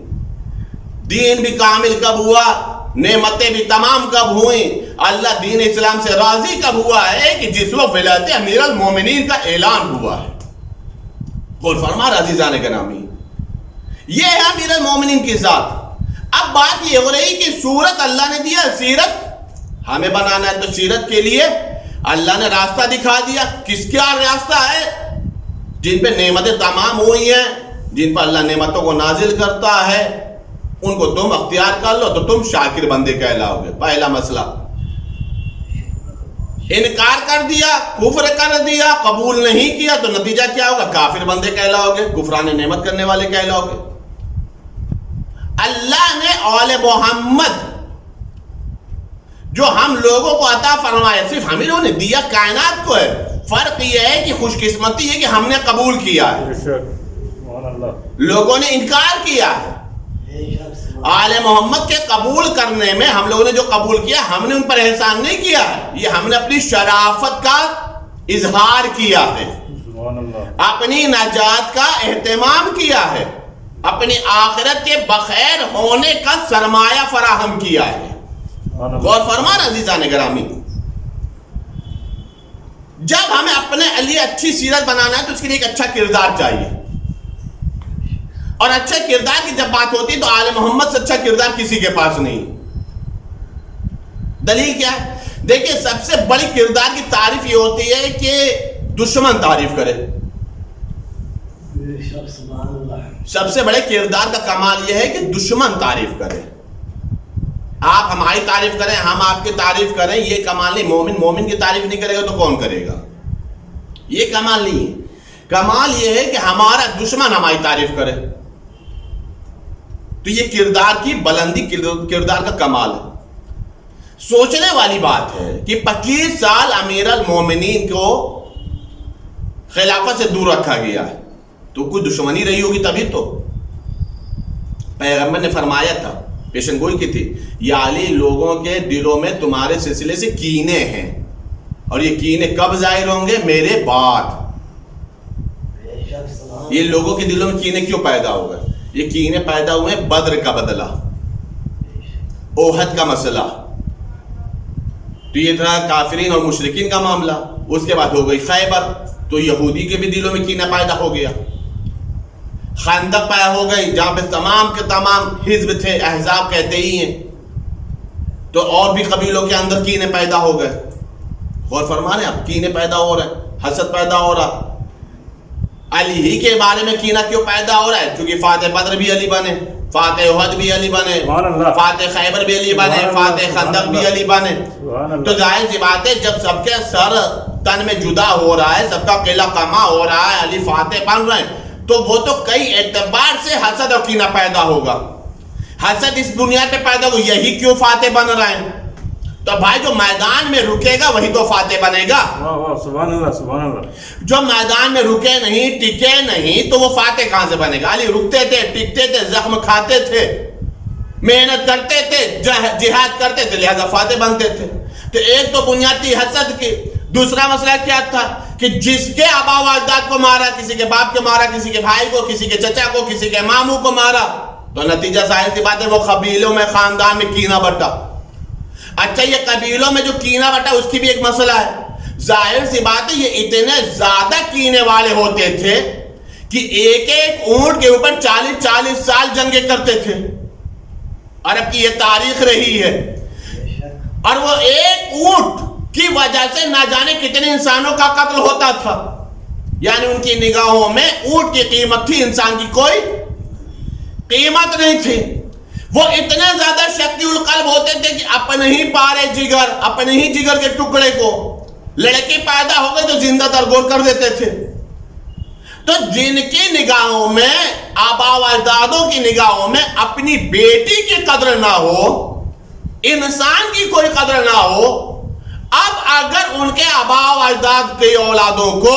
دین بھی کامل کب ہوا، نعمتیں بھی تمام کب ہوئیں، اللہ دین اسلام سے راضی کب ہوا ہے کہ جس وقت ولایت امیر المومنین کا اعلان ہوا ہے۔ غور فرما عزیزان گرامی، یہ ہے امیر المومنین کی ذات۔ اب بات یہ ہو رہی کہ سورت اللہ نے دیا، سیرت ہمیں بنانا ہے، تو سیرت کے لیے اللہ نے راستہ دکھا دیا۔ کس کا راستہ ہے؟ جن پہ نعمتیں تمام ہوئی ہیں، جن پر اللہ نعمتوں کو نازل کرتا ہے، ان کو تم اختیار کر لو تو تم شاکر بندے کہلاؤ گے۔ پہلا مسئلہ، انکار کر دیا، کفر کر دیا، قبول نہیں کیا تو نتیجہ کیا ہوگا؟ کافر بندے کہلاؤ گے، کفران نعمت کرنے والے کہلاؤ گے۔ اللہ نے آل محمد جو ہم لوگوں کو عطا فرمایا، صرف ہم لوگوں نے دیا، کائنات کو ہے۔ فرق یہ ہے کہ خوش قسمتی ہے کہ ہم نے قبول کیا ہے، لوگوں نے انکار کیا ہے۔ آل محمد کے قبول کرنے میں ہم لوگوں نے جو قبول کیا، ہم نے ان پر احسان نہیں کیا ہے، یہ ہم نے اپنی شرافت کا اظہار کیا ہے، اپنی نجات کا اہتمام کیا ہے، اپنی آخرت کے بخیر ہونے کا سرمایہ فراہم کیا ہے۔ غور فرمان عزیزان گرامی، جب ہمیں اپنے لیے اچھی سیرت بنانا ہے تو اس کے لیے ایک اچھا کردار چاہیے، اور اچھے کردار کی جب بات ہوتی ہے تو آل محمد سے اچھا کردار کسی کے پاس نہیں۔ دلیل کیا ہے؟ دیکھیں، سب سے بڑی کردار کی تعریف یہ ہوتی ہے کہ دشمن تعریف کرے۔ سب سے بڑے کردار کا کمال یہ ہے کہ دشمن تعریف کرے۔ آپ ہماری تعریف کریں، ہم آپ کی تعریف کریں، یہ کمال نہیں۔ مومن کی تعریف نہیں کرے گا تو کون کرے گا؟ یہ کمال نہیں ہے۔ کمال یہ ہے کہ ہمارا دشمن ہماری تعریف کرے، تو یہ کردار کی بلندی، کردار کا کمال ہے۔ سوچنے والی بات ہے کہ 25 سال امیر المومنین کو خلافت سے دور رکھا گیا ہے، تو کوئی دشمنی رہی ہوگی تبھی تو۔ پیغمبر نے فرمایا تھا، پیشن گوئی کی تھی، یا علی لوگوں کے دلوں میں تمہارے سلسلے سے کینے ہیں، اور یہ کینے کب ظاہر ہوں گے؟ میرے بعد۔ یہ لوگوں کے دلوں میں کینے کیوں پیدا ہو گئے؟ یہ کینے پیدا ہوئے بدر کا بدلہ، احد کا مسئلہ، تو یہ تھا کافرین اور مشرکین کا معاملہ۔ اس کے بعد ہو گئی خیبر، تو یہودی کے بھی دلوں میں کینہ پیدا ہو گیا۔ خندق پیدا ہو گئی، جہاں پہ تمام کے تمام حزب تھے، احزاب کہتے ہی ہیں، تو اور بھی قبیلوں کے اندر کینے پیدا ہو گئے۔ غور فرما رہے ہیں آپ، کینے پیدا ہو رہے ہیں، حسد پیدا ہو رہا۔ علی ہی کے بارے میں کینہ کیوں پیدا ہو رہا ہے؟ کیونکہ فاتح بدر بھی علی بنے، فاتح احد بھی علی بنے، فاتح خیبر بھی علی بنے، فاتح خندق بھی علی بنے۔ تو ظاہر سی بات ہے، جب سب کے سر تن میں جدا ہو رہا ہے، سب کا قلعہ قمع ہو رہا ہے، علی فاتح بن رہے ہیں، تو وہ تو کئی اعتبار سے حسد اور کینہ پیدا ہوگا۔ حسد اس بنیاد پہ پیدا ہوگا، یہی کیوں فاتح بن رہے ہیں؟ تو بھائی جو میدان میں رکے گا وہی تو فاتح بنے گا۔ سبحان اللہ سبحان اللہ۔ جو میدان میں رکے نہیں، ٹکے نہیں، تو وہ فاتح کہاں سے بنے گا؟ علی رکتے تھے، ٹکتے تھے، زخم کھاتے تھے، محنت کرتے تھے، جہاد کرتے تھے، لہذا فاتح بنتے تھے۔ تو ایک تو بنیادی حسد کی، دوسرا مسئلہ کیا تھا کہ جس کے آبا و اجداد کو مارا، کسی کے باپ کو مارا، کسی کے بھائی کو، کسی کے چچا کو، کسی کے ماموں کو مارا، تو نتیجہ ظاہر سی بات ہے وہ قبیلوں میں، خاندان میں کینہ بٹا۔ اچھا یہ قبیلوں میں جو کینہ بٹا اس کی بھی ایک مسئلہ ہے۔ ظاہر سی بات ہے یہ اتنے زیادہ کینے والے ہوتے تھے کہ ایک ایک اونٹ کے اوپر 40 سال جنگیں کرتے تھے۔ عرب کی یہ تاریخ رہی ہے، اور وہ ایک اونٹ کی وجہ سے نہ جانے کتنے انسانوں کا قتل ہوتا تھا۔ یعنی ان کی نگاہوں میں اونٹ کی قیمت تھی، انسان کی کوئی قیمت نہیں تھی۔ وہ اتنے زیادہ شکی القلب ہوتے تھے کہ اپنے ہی پارے جگر، اپنے ہی جگر کے ٹکڑے کو، لڑکی پیدا ہو گئی تو زندہ ترگور کر دیتے تھے۔ تو جن کی نگاہوں میں، آبا و اجدادوں کی نگاہوں میں اپنی بیٹی کی قدر نہ ہو، انسان کی کوئی قدر نہ ہو، اب اگر ان کے آبا و اجداد کی اولادوں کو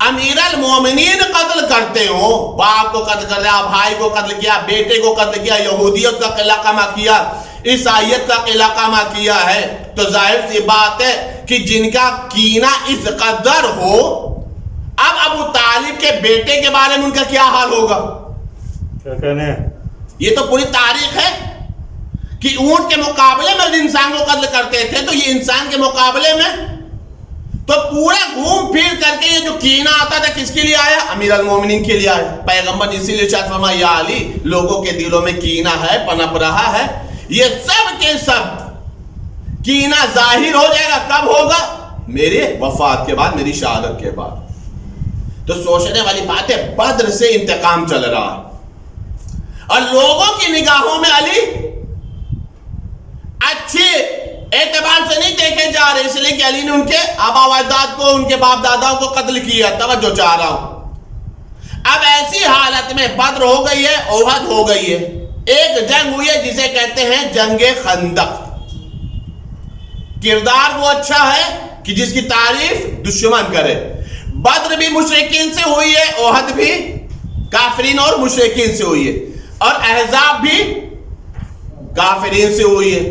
امیر المومنین قتل کرتے ہوں، باپ کو قتل کر دیا، بھائی کو قتل کیا، بیٹے کو قتل کیا، یہودیت کا قلعہ قمع کیا، عیسائیت کا قلعہ قمع کیا ہے، تو ظاہر سی بات ہے کہ جن کا کینہ اس قدر ہو، اب ابو طالب کے بیٹے کے بارے میں ان کا کیا حال ہوگا؟ کیا کہنے ہیں؟ یہ تو پوری تاریخ ہے کہ اونٹ کے مقابلے میں انسان کو قتل کرتے تھے، تو یہ انسان کے مقابلے میں تو پورا گھوم پھر کر کے یہ جو کینہ آتا تھا کس کے لیے آیا؟ امیر المومنین کے لیے آیا۔ پیغمبر اسی لیے ارشاد فرمایا یا علی، لوگوں کے دلوں میں کینہ ہے، پنپ رہا ہے، یہ سب کے سب کینہ ظاہر ہو جائے گا۔ کب ہوگا؟ میرے وفات کے بعد، میری شہادت کے بعد۔ تو سوچنے والی بات ہے، بدر سے انتقام چل رہا ہے اور لوگوں کی نگاہوں میں علی اچھے اعتبار سے نہیں دیکھے جا رہے، اس لیے کہ علی نے ان کے آبا و اجداد کو، ان کے باپ داداؤں کو قتل کیا۔ توجہ چاہ رہا ہوں، اب ایسی حالت میں بدر ہو گئی ہے، احد ہو گئی ہے، ایک جنگ ہوئی ہے جسے کہتے ہیں جنگ خندق۔ کردار وہ اچھا ہے کہ جس کی تعریف دشمن کرے۔ بدر بھی مشرکین سے ہوئی ہے، احد بھی کافرین اور مشرکین سے ہوئی ہے، اور احزاب بھی کافرین سے ہوئی ہے۔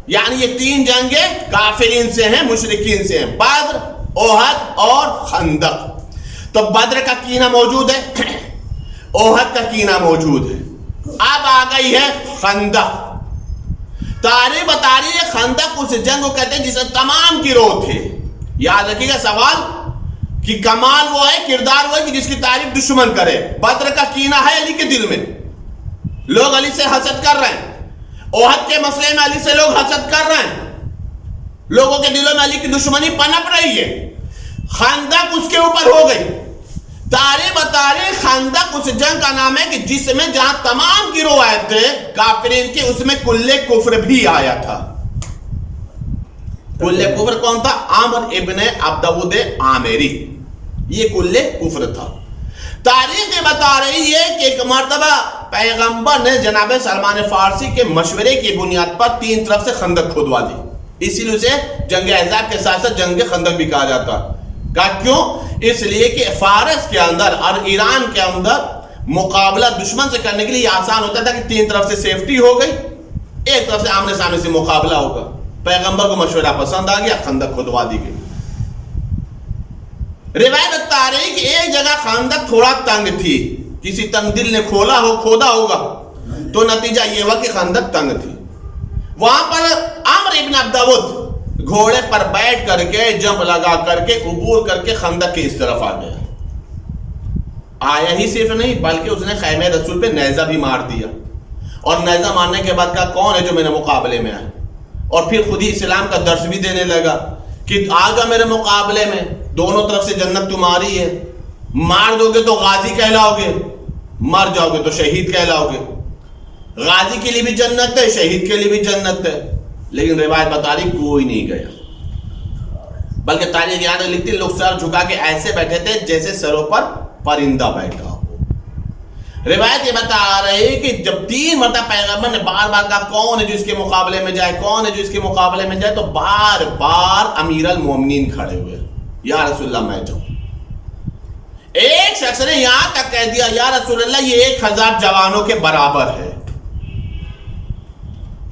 یعنی یہ تین جنگیں کافرین سے ہیں، مشرکین سے ہیں، بدر، احد اور خندق۔ تو بدر کا کینہ موجود ہے، احد کا کینہ موجود ہے، اب آ گئی ہے خندق۔ تاریخ بتا رہی ہے خندق اس جنگ کو کہتے ہیں جسے تمام گروہ تھے۔ یاد رکھیے گا سوال کہ کمال وہ ہے، کردار وہ ہے کہ جس کی تعریف دشمن کرے۔ بدر کا کینہ ہے علی کے دل میں، لوگ علی سے حسد کر رہے ہیں۔ احد کے مسئلے میں علی سے لوگ حسد کر رہے ہیں، لوگوں کے دلوں میں علی کی دشمنی پنپ رہی ہے۔ خندق اس کے اوپر ہو گئی۔ تاریخ بتاریخ خندق اس جنگ کا نام ہے کہ جس میں جہاں تمام گروہ آئے تھے کافرین کے، اس میں کل کفر بھی آیا تھا۔ کل کفر کون تھا؟ عامر ابن عبدود عامری، یہ کل کفر تھا۔ تاریخ یہ بتا رہی ہے کہ ایک مرتبہ پیغمبر نے جناب سلمان فارسی کے مشورے کی بنیاد پر تین طرف سے خندق کھودوا دی، اسی لیے اسے جنگ احزاب کے ساتھ ساتھ جنگ خندق بھی کہا جاتا ہے۔ کیوں؟ اس لیے کہ فارس کے اندر اور ایران کے اندر مقابلہ دشمن سے کرنے کے لیے یہ آسان ہوتا تھا کہ تین طرف سے سیفٹی ہو گئی، ایک طرف سے آمنے سامنے سے مقابلہ ہوگا۔ پیغمبر کو مشورہ پسند آ گیا، خندق کھودوا دی گئی۔ روایت بتا رہی کہ ایک جگہ خندق تھوڑا تنگ تھی، کسی تنگ دل نے کھودا ہوگا، تو نتیجہ یہ ہوا کہ خندق تنگ تھی۔ وہاں پر عمرو ابن عبدود گھوڑے پر بیٹھ کر کے، جمپ لگا کر کے، عبور کر کے خندق کی اس طرف آ گیا۔ آیا ہی صرف نہیں بلکہ اس نے خیمہ رسول پہ نیزہ بھی مار دیا، اور نیزہ مارنے کے بعد کہا کون ہے جو میرے مقابلے میں آئے، اور پھر خود ہی اسلام کا درس بھی دینے لگا کہ آ جاؤ میرے مقابلے میں، دونوں طرف سے جنت تمہاری ہے، مار دو گے تو غازی کہلاؤ گے، مر جاؤ گے تو شہید کہلاؤ گے۔ غازی کے لیے بھی جنت ہے، شہید کے لیے بھی جنت ہے۔ لیکن روایت بتا رہی کوئی نہیں گیا، بلکہ تاریخ یاد لکھتی لوگ سر جھکا کے ایسے بیٹھے تھے جیسے سروں پر پرندہ بیٹھا ہو۔ روایت یہ بتا رہی ہے کہ جب تین مرتبہ پیغمبر نے بار بار کہا کون ہے جو اس کے مقابلے میں جائے، کون ہے جو اس کے مقابلے میں جائے، تو بار بار امیر المومنین کھڑے ہوئے، یا رسول اللہ میں جاؤں۔ ایک شخص نے یہاں تک کہہ دیا یا رسول اللہ یہ 1000 جوانوں کے برابر ہے،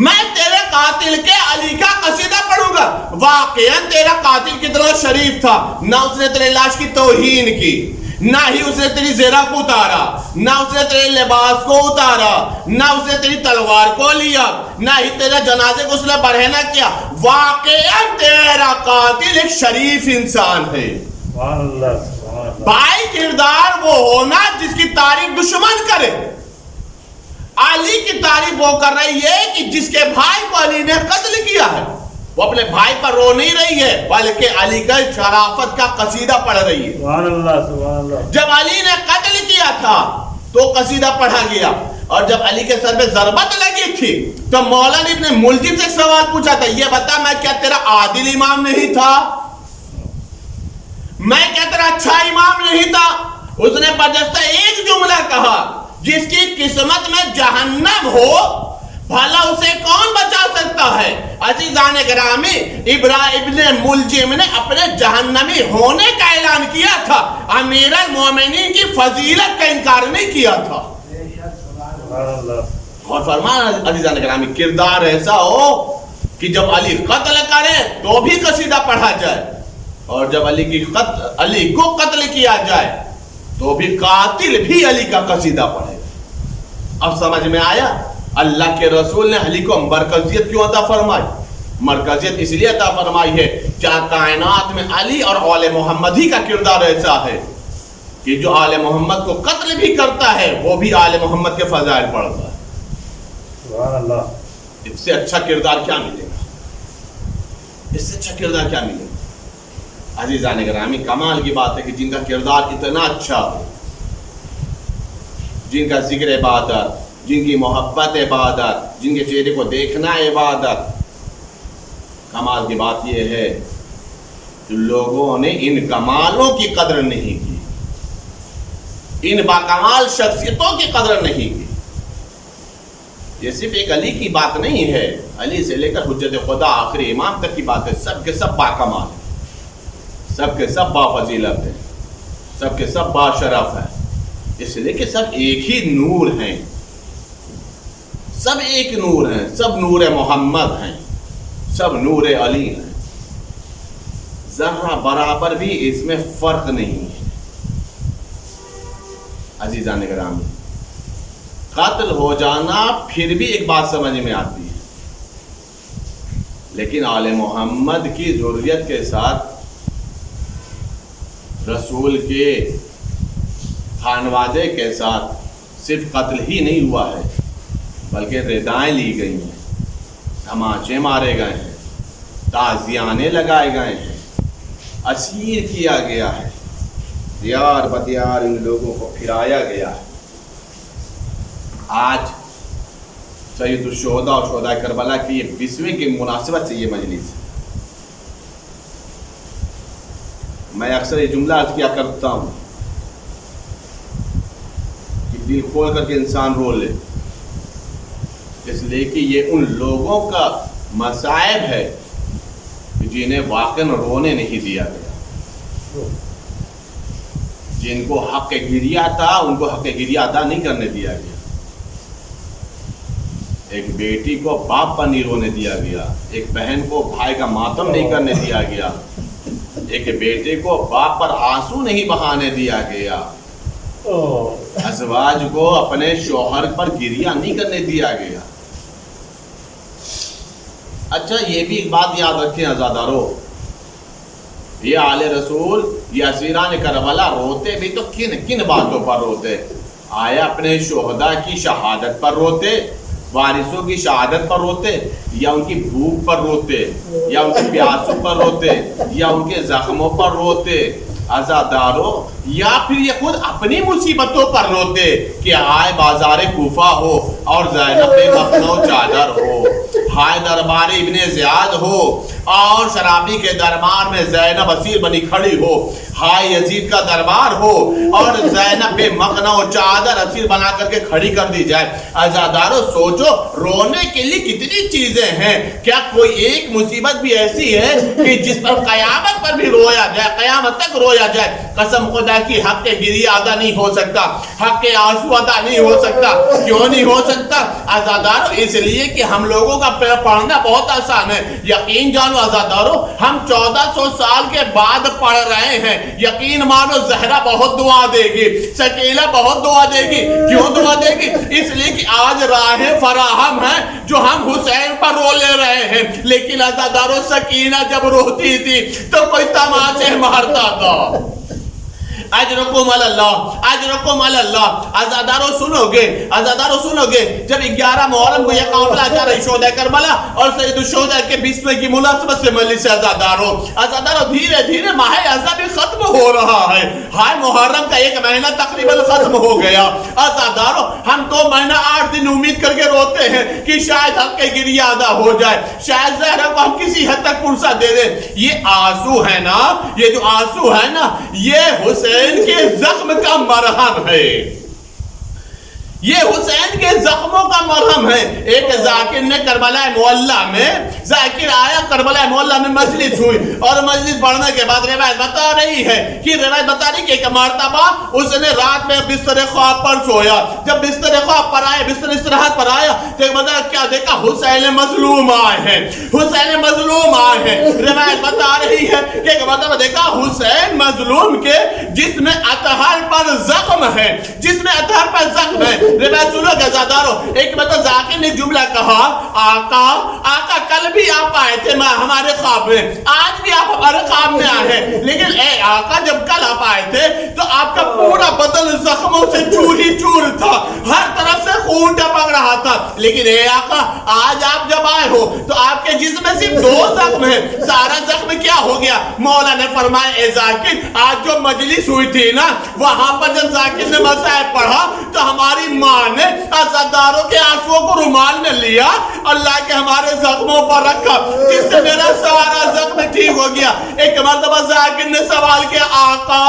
میں تیرے قاتل کے علی کا قصیدہ پڑھوں گا. واقعاً تیرا قاتل کتنا شریف تھا, نہ اس نے تیرے لاش کی توہین کی, نہ ہی اس نے تیری زرہ کو اتارا, نہ اس نے تیرے لباس کو اتارا, نہ اس نے تیری تلوار کو لیا, نہ ہی تیرے جنازے کو اس نے برہنہ کیا. واقعاً تیرا قاتل ایک شریف انسان ہے. سبحان اللہ سبحان اللہ. بھائی کردار وہ ہونا جس کی تعریف دشمن کرے. علی کی تعریف وہ کر رہی ہے کہ جس کے بھائی کو علی نے قتل کیا ہے. وہ اپنے بھائی پر رو نہیں رہی ہے بلکہ علی کا شرافت کا قصیدہ پڑھ رہی ہے. سبحان اللہ سبحان اللہ. جب علی نے قتل کیا تھا تو قصیدہ پڑھا گیا, اور جب علی کے سر پہ ضربت لگی تھی تو مولا نے ابن ملجم سے سوال پوچھا تھا, یہ بتا میں کیا تیرا عادل امام نہیں تھا, میں کیا تیرا اچھا امام نہیں تھا. اس نے برجستہ ایک جملہ کہا, جس کی قسمت میں جہنم ہو بھلا اسے کون بچا سکتا ہے. عزیزان گرامی, ابن ملجم نے اپنے جہنمی ہونے کا اعلان کیا تھا, امیر المومنین کی فضیلت کا انکار نہیں کیا تھا. اور فرمان عزیزان گرامی, کردار ایسا ہو کہ جب علی قتل کرے تو بھی قصیدہ پڑھا جائے, اور جب علی کو قتل کیا جائے تو بھی قاتل بھی علی کا قصیدہ پڑھے. اب سمجھ میں آیا اللہ کے رسول نے علی کو مرکزیت کیوں عطا فرمائی. مرکزیت اس لیے عطا فرمائی ہے کیا کائنات میں علی اور آل محمد ہی کا کردار ایسا ہے کہ جو آل محمد کو قتل بھی کرتا ہے وہ بھی آل محمد کے فضائل پڑھتا ہے. سبحان اللہ. اس سے اچھا کردار کیا ملے گا, اس سے اچھا کردار کیا ملے گا. عزیزان گرامی, کمال کی بات ہے کہ جن کا کردار اتنا اچھا ہو, جن کا ذکر عبادت, جن کی محبت عبادت, جن کے چہرے کو دیکھنا عبادت. کمال کی بات یہ ہے کہ لوگوں نے ان کمالوں کی قدر نہیں کی, ان باکمال شخصیتوں کی قدر نہیں کی. یہ صرف ایک علی کی بات نہیں ہے, علی سے لے کر حجت خدا آخری امام تک کی بات ہے. سب کے سب باکمال ہیں, سب کے سب بافضیلت ہیں, سب کے سب باشرف ہیں, اس لیے کہ سب ایک ہی نور ہیں, سب ایک نور ہیں, سب نور محمد ہیں, سب نور علی ہیں. ذرہ برابر بھی اس میں فرق نہیں ہے. عزیزان گرامی, قتل ہو جانا پھر بھی ایک بات سمجھ میں آتی ہے, لیکن آل محمد کی ضروریت کے ساتھ رسول کے خانوادے کے ساتھ صرف قتل ہی نہیں ہوا ہے بلکہ ردائیں لی گئی ہیں, دھماچے مارے گئے ہیں, تعزیانے لگائے گئے ہیں, اسیر کیا گیا ہے, دیار بدیار ان لوگوں کو پھرایا گیا ہے. آج سید الشہداء اور شہداء کربلا کی یہ 20ویں کی مناسبت سے یہ مجلس ہے. میں اکثر یہ جملہ عرض کیا کرتا ہوں کہ دل کھول کر کے انسان رو لے, اس لیے کہ یہ ان لوگوں کا مصائب ہے جنہیں واقعاً رونے نہیں دیا گیا, جن کو حق گریہ تھا ان کو حق گریہ ادا نہیں کرنے دیا گیا. ایک بیٹی کو باپ پر نہیں رونے دیا گیا, ایک بہن کو بھائی کا ماتم نہیں کرنے دیا گیا, ایک بیٹے کو باپ پر آنسو نہیں بہانے دیا گیا, ازواج کو اپنے شوہر پر گریہ نہیں کرنے دیا گیا. اچھا یہ بھی ایک بات یاد رکھیں عزادارو, یہ آل رسول یہ اسیران کربلا روتے بھی تو کن باتوں پر روتے؟ آیا اپنے شہداء کی شہادت پر روتے, وارثوں کی شہادت پر روتے, یا ان کی بھوک پر روتے, یا ان کی پیاسوں پر روتے, یا ان کے زخموں پر روتے؟ عزادارو, یا پھر یہ خود اپنی مصیبتوں پر روتے کہ آئے بازار کوفہ ہو اور زینب مخنو چادر ہو, ہائے دربار ابن زیاد ہو اور شرابی کے دربار میں زینب اسیر بنی کھڑی ہو, ہائے یزید کا دربار ہو اور زینب بے مقنع و چادر اسیر بنا کر کے کھڑی کر دی جائے. عزادارو سوچو رونے کے لیے کتنی چیزیں ہیں. کیا کوئی ایک مصیبت بھی ایسی ہے کہ جس پر قیامت پر بھی رویا جائے, قیامت تک رویا جائے؟ قسم خدا کی حق کے گریہ ادا نہیں ہو سکتا, حق کے آنسو ادا نہیں ہو سکتا. کیوں نہیں ہو سکتا عزادارو؟ اس لیے کہ ہم لوگوں کا پڑھنا بہت آسان ہے. یقین جانو عزادارو, ہم 1400 سال کے بعد پڑھ رہے ہیں. یقین مانو زہرا بہت دعا دے گی, سکینہ بہت دعا دے گی. کیوں دعا دے گی؟ اس لیے کہ آج راہیں فراہم ہیں جو ہم حسین پر رو لے رہے ہیں. لیکن عزادارو سکینہ جب روتی تھی تو کوئی تماچے مارتا تھا. اجرکم اللہ, اجرکم اللہ. عزادارو سنو گے, عزادارو سنو گے, جب 11 محرم کو یہ قافلہ جا رہی شہداء کربلا اور سید الشہداء کے 20ویں کی مناسبت سے مجلس عزادارو دھیرے دھیرے ماہ عزا بھی ختم ہو رہا ہے. ہائے محرم کا 1 مہینہ تقریباً ختم ہو گیا. عزادارو ہم 2 مہینہ 8 دن امید کر کے روتے ہیں کہ شاید حق کے گریہ ادا ہو جائے, شاید زہرا کو ہم کسی حد تک فرصت دے دیں. یہ آنسو ہے نا, یہ جو آنسو ہے نا, یہ حسین کے زخم کا مرہم ہے. یہ حسین کے زخموں کا مرہم ہے. ایک ذاکر نے کربلا معلی میں, ذاکر آیا کربلا معلی میں, مجلس ہوئی اور مجلس پڑھنے کے بعد روایت بتا رہی ہے کہ ایک مرتبہ اس نے رات میں بستر خواب پر سویا. جب بستر خواب پر آیا, بستر استراحت پر آیا تو ایک مرتبہ کیا دیکھا, حسین مظلوم آئے ہیں, حسین مظلوم آئے ہیں. روایت بتا رہی ہے کہ ایک مرتبہ دیکھا حسین مظلوم کے جس میں اطہر پر زخم ہے, جس میں اطہر پر زخم ہے. روایت سنو گے عزادارو, ایک مطلب ذاکر نے جملہ کہا, آقا کل بھی آپ آئے تھے ہمارے خواب میں, آج بھی آپ ہمارے خواب میں آئے ہیں, لیکن اے آقا جب کل آپ آئے تھے تو آپ کا پورا بدن زخموں سے چور ہی چور تھا, ہر طرف سے خون ٹپک رہا تھا. لیکن اے آقا آج آپ جب آئے ہو تو آپ کے جسم میں صرف 2 زخم ہیں, سارا زخم کیا ہو گیا؟ مولا نے فرمایا اے ذاکر, آج جو مجلس ہوئی تھی نا, وہاں پر جب ذاکر نے مسائل پڑھا تو ہماری ماں نے عزاداروں کے آنسوؤں کو رومال میں لیا, اللہ کے ہمارے زخموں پر رکھا, جس سے میرا سارا زخم ٹھیک ہو گیا. ایک مرتبہ ذاکر نے سوال کیا, آقا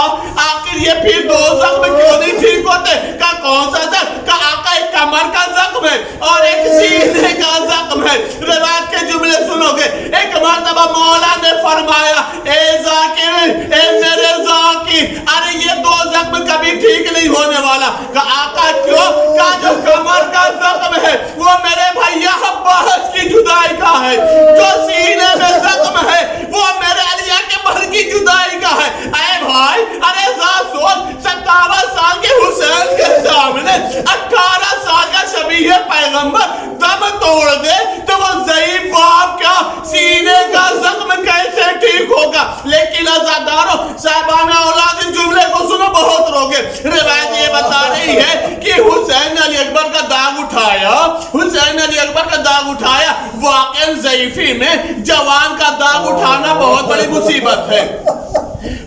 آخر یہ پھر 2 زخم کیوں نہیں ٹھیک ہوتے؟ کہا کون سا زخم؟ کہا آقا ایک کمر کا زخم ہے اور ایک سینے کا زخم ہے. روایت کے جملے سنو گے. ایک مرتبہ مولا نے فرمایا اے ذاکر, اے میرے ذاکر, ارے یہ 2 زخم کبھی ٹھیک نہیں ہونے والا. کہا آقا کیوں؟ کا جو کمر کا زخم ہے وہ میرے بھیا عباس کی جدائی کا ہے, جو سینے میں زخم ہے وہ میرے علیہ کے بھر کی جدائی کا ہے. اے بھائی, ارے ذات سوچ, 57 سال کے حسین کے سامنے 18 سال کا شبیہ پیغمبر دم توڑ دے تو وہ ضعیف باپ کا سینے کا زخم کیسے ٹھیک ہوگا؟ لیکن عزادارو صاحبانہ اولاد اس جملے کو سنو, بہت روگے. روایت یہ بتا رہی ہے کہ حسین علی اکبر کا داغ اٹھایا, حسین علی اکبر کا داغ اٹھایا. واقعاً ضعیفی میں جوان کا داغ اٹھانا بہت بڑی مصیبت ہے.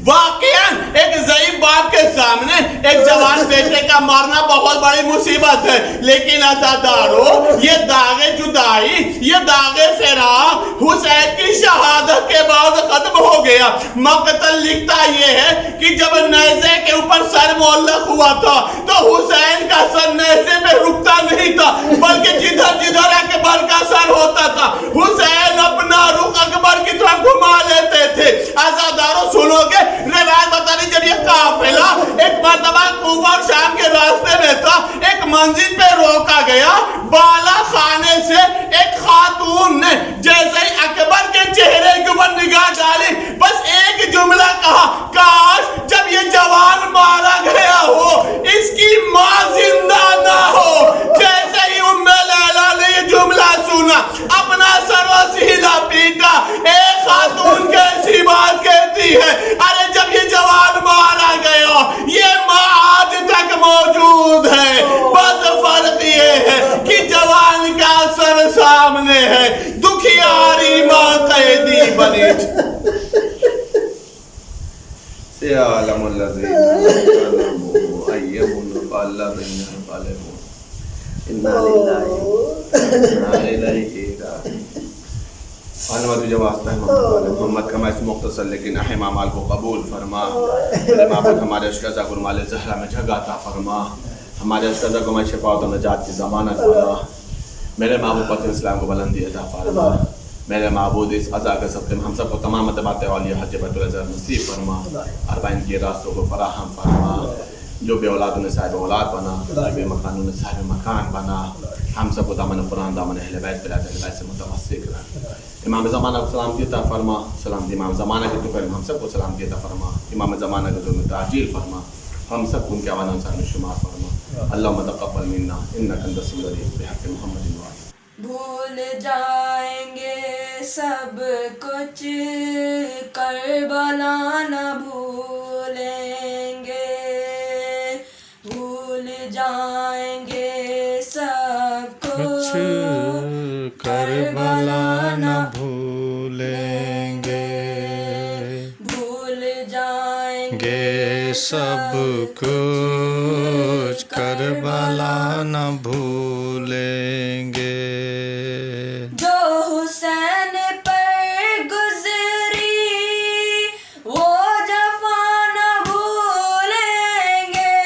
واقعاً ایک ضعیف باپ کے سامنے ایک جوان بیٹے کا مرنا بہت بڑی مصیبت ہے. لیکن عزادارو یہ داغ جدائی, یہ داغ فراق حسین کی شہادت کے بعد ختم ہو گیا. مقتل لکھتا یہ ہے کہ جب نیزے کے اوپر سر معلق ہوا تھا تو حسین کا سر نیزے میں رکتا نہیں تھا, بلکہ جدھر جدھر اکبر کا سر ہوتا تھا حسین اپنا رخ اکبر کی طرف گھما لیتے تھے. عزادارو سنو گے, روایت بتا رہی جب یہ قافلہ ایک مرتبہ کوفہ اور شام کے راستے میں تھا, ایک منزل پہ روکا گیا. بالا خانے سے ایک خاتون نے جیسے ہی اکبر کے چہرے کے اوپر نگاہ ڈالی, بس ایک جملہ کہا, کاش جب یہ جوان مارا گیا ہو اس کی ماں زندہ نہ ہو. جیسے ہی ام لیلا نے یہ جملہ سنا, اپنا سر و سینہ پیٹا. ایک خاتون کیسی بات کہتی ہے, ارے جب یہ جوان مارا گیا یہ ماں آج تک موجود ہے, بس فرق یہ ہے کہ جوان کا سر سامنے ہے, دکھیاری ماں قیدی بنی. سیعلم الذین ایہم الذین غلبوا انا للہ وانا الیہ راجعون. علامہ تجھے واسطہ ہے محمد کا میں مختصر لیکن اہم اعمال کو قبول فرما. میرے معبود ہمارے اشقزا کو مال زہرا میں جگہ عطا فرما. ہمارے اشقزا کو میں شفاعت و نجات کی ضمانت فرما. میرے معبود پتہ اسلام کو بلندی عطا فرما. میرے معبود اس عزا کے صدقے میں ہم سب کو تمام اتباعات اولیاء حج بیت العزیز نصیب فرما. اربعین کے راستوں کو فراہم فرما. جو بے اولاد انہیں صاحب اولاد بنا, بے مکان انہیں صاحب مکان بنا. ہم سب کو دامن قرآن دامن اہل بیت بلاد اہل بیت سے متمسک رہا. امام زمانہ کو سلامتی عطا فرما. سلامتی امام زمانہ کے تو ہم سب کو سلامتی عطا فرما. امام زمانہ کے ظلم تعجیل فرما. ہم سب کو ان کے اعوان انصار میں شمار فرما. اللہم تقبل منا انک انت السمیع العلیم بحق محمد و آلہ. بھول جائیں گے سب کچھ کربلا نہ بھولیں گے. بھول جائیں گے سب کچھ کربلا نہ بھولیں گے. بھول جائیں گے سب کچھ کربلا نہ بھولیں گے. جو حسین پر گزری وہ جفا نہ بھولیں گے.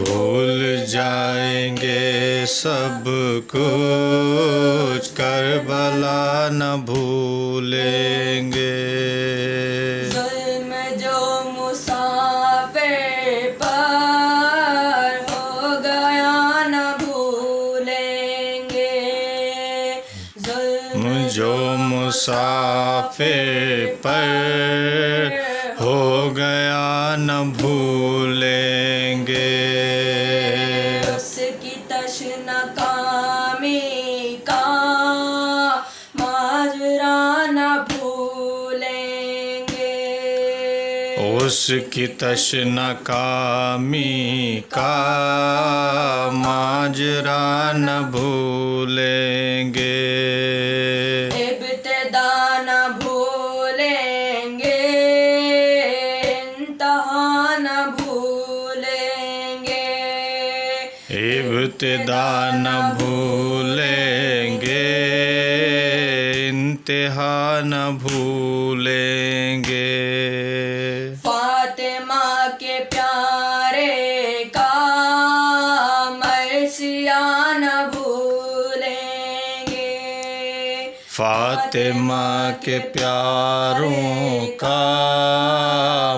بھول جائیں گے سب کچھ کربلا نہ بھولیں گے. ظلم جو مسافر پر ہو گیا نہ بھولیں گے. ظلم جو مسافر پر ہو گیا نہ بھولیں گے. اس کی تشنہ کامی کا ماجرا نہ بھولیں گے. اس کی تشنہ کامی کا ماجرا نہ بھولیں گے. ابتدا نہ بھولیں گے انتہا نہ بھولیں گے. ابتدا نہ بھولیں گے انتہا نہ بھولیں گے. فاطمہ کے پیارے کا مرثیہ نہ بھولیں گے. فاطمہ کے پیاروں کا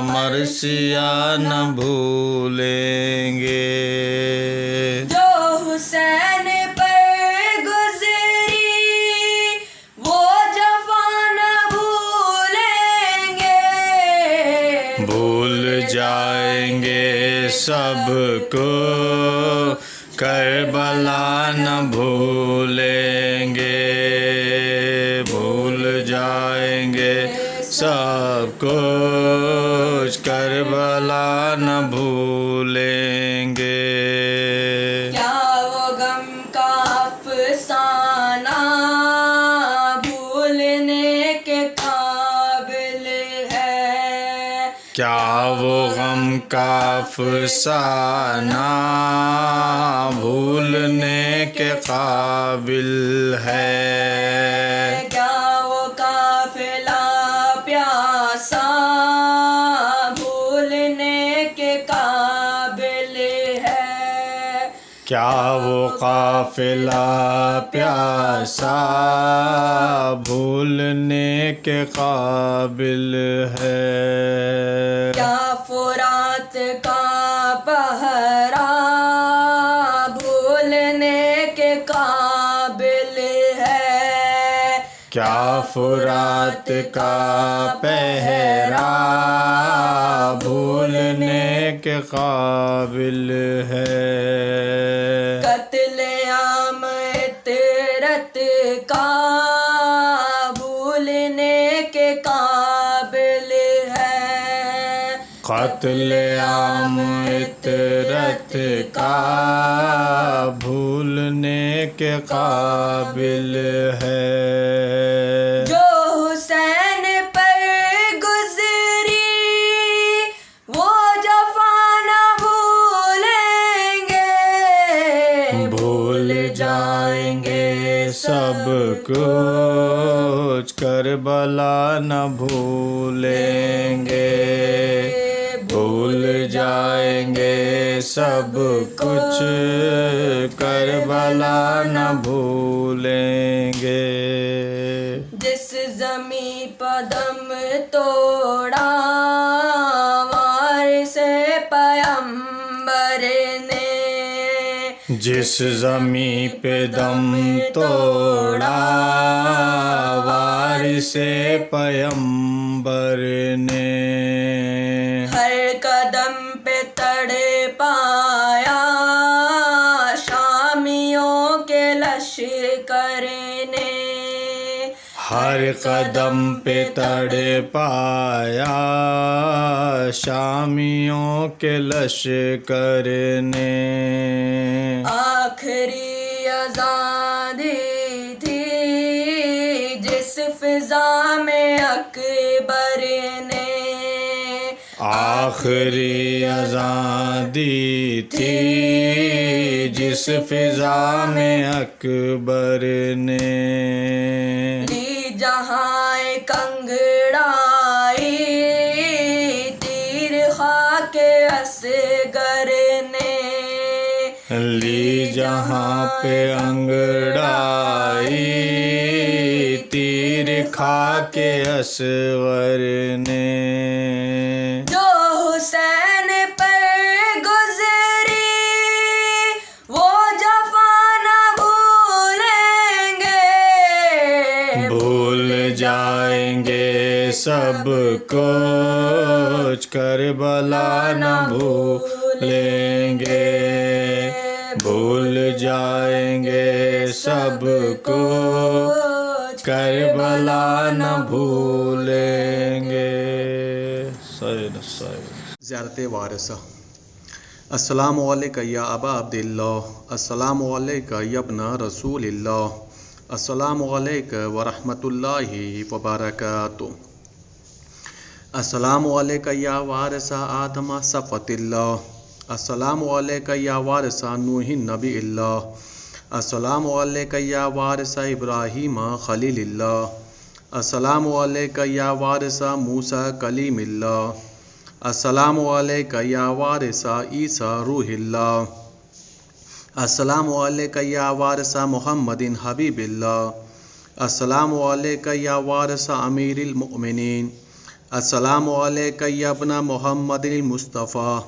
مرثیہ نہ بھولیں گے. جو حسین پر گزری وہ جفا نہ بھولیں گے. بھول جائیں گے سب کو کربلا نہ بھولیں گے. بھول جائیں گے سب کچھ کربلا نہ بھولیں گے. کیا وہ غم کا افسانہ بھولنے کے قابل ہے. کیا وہ غم کا افسانہ بھولنے کے قابل ہے. کیا وہ قافلہ پیاسا بھولنے کے قابل ہے. کیا وہ قافلہ پیاسا بھولنے کے قابل ہے. کیا فرات کا پہرا بھولنے کے قابل ہے. کیا فرات کا پہرا بھولنے کے قابل ہے. قتل عام عطرت کا بھولنے کے قابل ہے. قتل عام عطرت کا بھولنے کے قابل ہے. جو حسین پر گزری وہ جفا نہ بھولیں گے. بھول جائیں گے سب کو کربلا نہ بھولیں گے، بھول جائیں گے سب کچھ، کربلا نہ بھولیں گے۔ جس زمیں پہ دم توڑا وارث پیمبر نے، جس زمیں پہ دم توڑا وارث پیمبر نے، ہر قدم پہ تڑے پایا شامیوں کے لشکر نے، ہر قدم پہ تڑ پایا شامیوں کے لشکر نے، آخری اذان دی تھی جس فضا میں اکبر نے، آخری اذان دی تھی جس فضا میں اکبر نے، لی جہاں کنگڑائی تیر خاک اصغر نے، لی جہاں پہ انگڑائی تیر کھا کے اصغر نے، جو حسین پر گزری وہ جفا نہ بھولیں گے، بھول جائیں گے سب کچھ، کربلا نہ بھولیں گے، بھول جائیں گے سب کچھ، کربلا نہ بھولیں گے۔ زیارت وارثہ۔ السلام علیکہ یا ابا عبداللہ، السلام علیکہ یا ابن رسول اللہ، السلام علیکہ ورحمۃ اللہ وبرکاتہ، السلام علیکہ یا وارث آدم صفوۃ اللہ، السلام علیکہ یا وارث نوح نبی اللہ، السلام علیکہ یا وارث ابراہیم خلیل اللہ، السلام علیکہ یا وارث موسیٰ کلیم اللہ، السلام علیکہ یا وارث عیسیٰ روح اللہ، السلام علیکہ یا وارث محمد حبیب اللہ، السلام علیکہ یا وارث امیر المؤمنین، السلام علیکہ یا ابن محمد المصطفیٰ،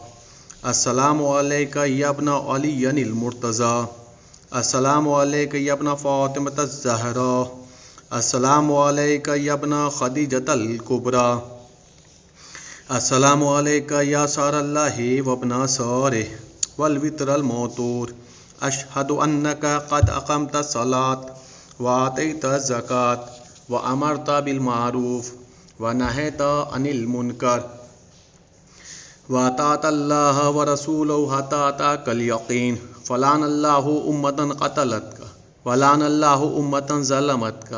السلام علیکہ یا ابن علی المرتضیٰ، السلام علیکہ یا ابن فاطمۃ الزہراء، السلام علیکہ یا ابن خدیجۃ الکبریٰ، السلام علیکہ یا سار اللہ وابن سارہ والوتر الموتور، اشہد انک قد اقمت الصلاۃ وآتیت الزکاۃ وامرت بالمعروف ونہیت عن المنکر واطعت اللہ ورسولہ حتی اتاک الیقین، فلعن اللہ امۃ قتلتک ولعن اللہ امۃ ظلمتک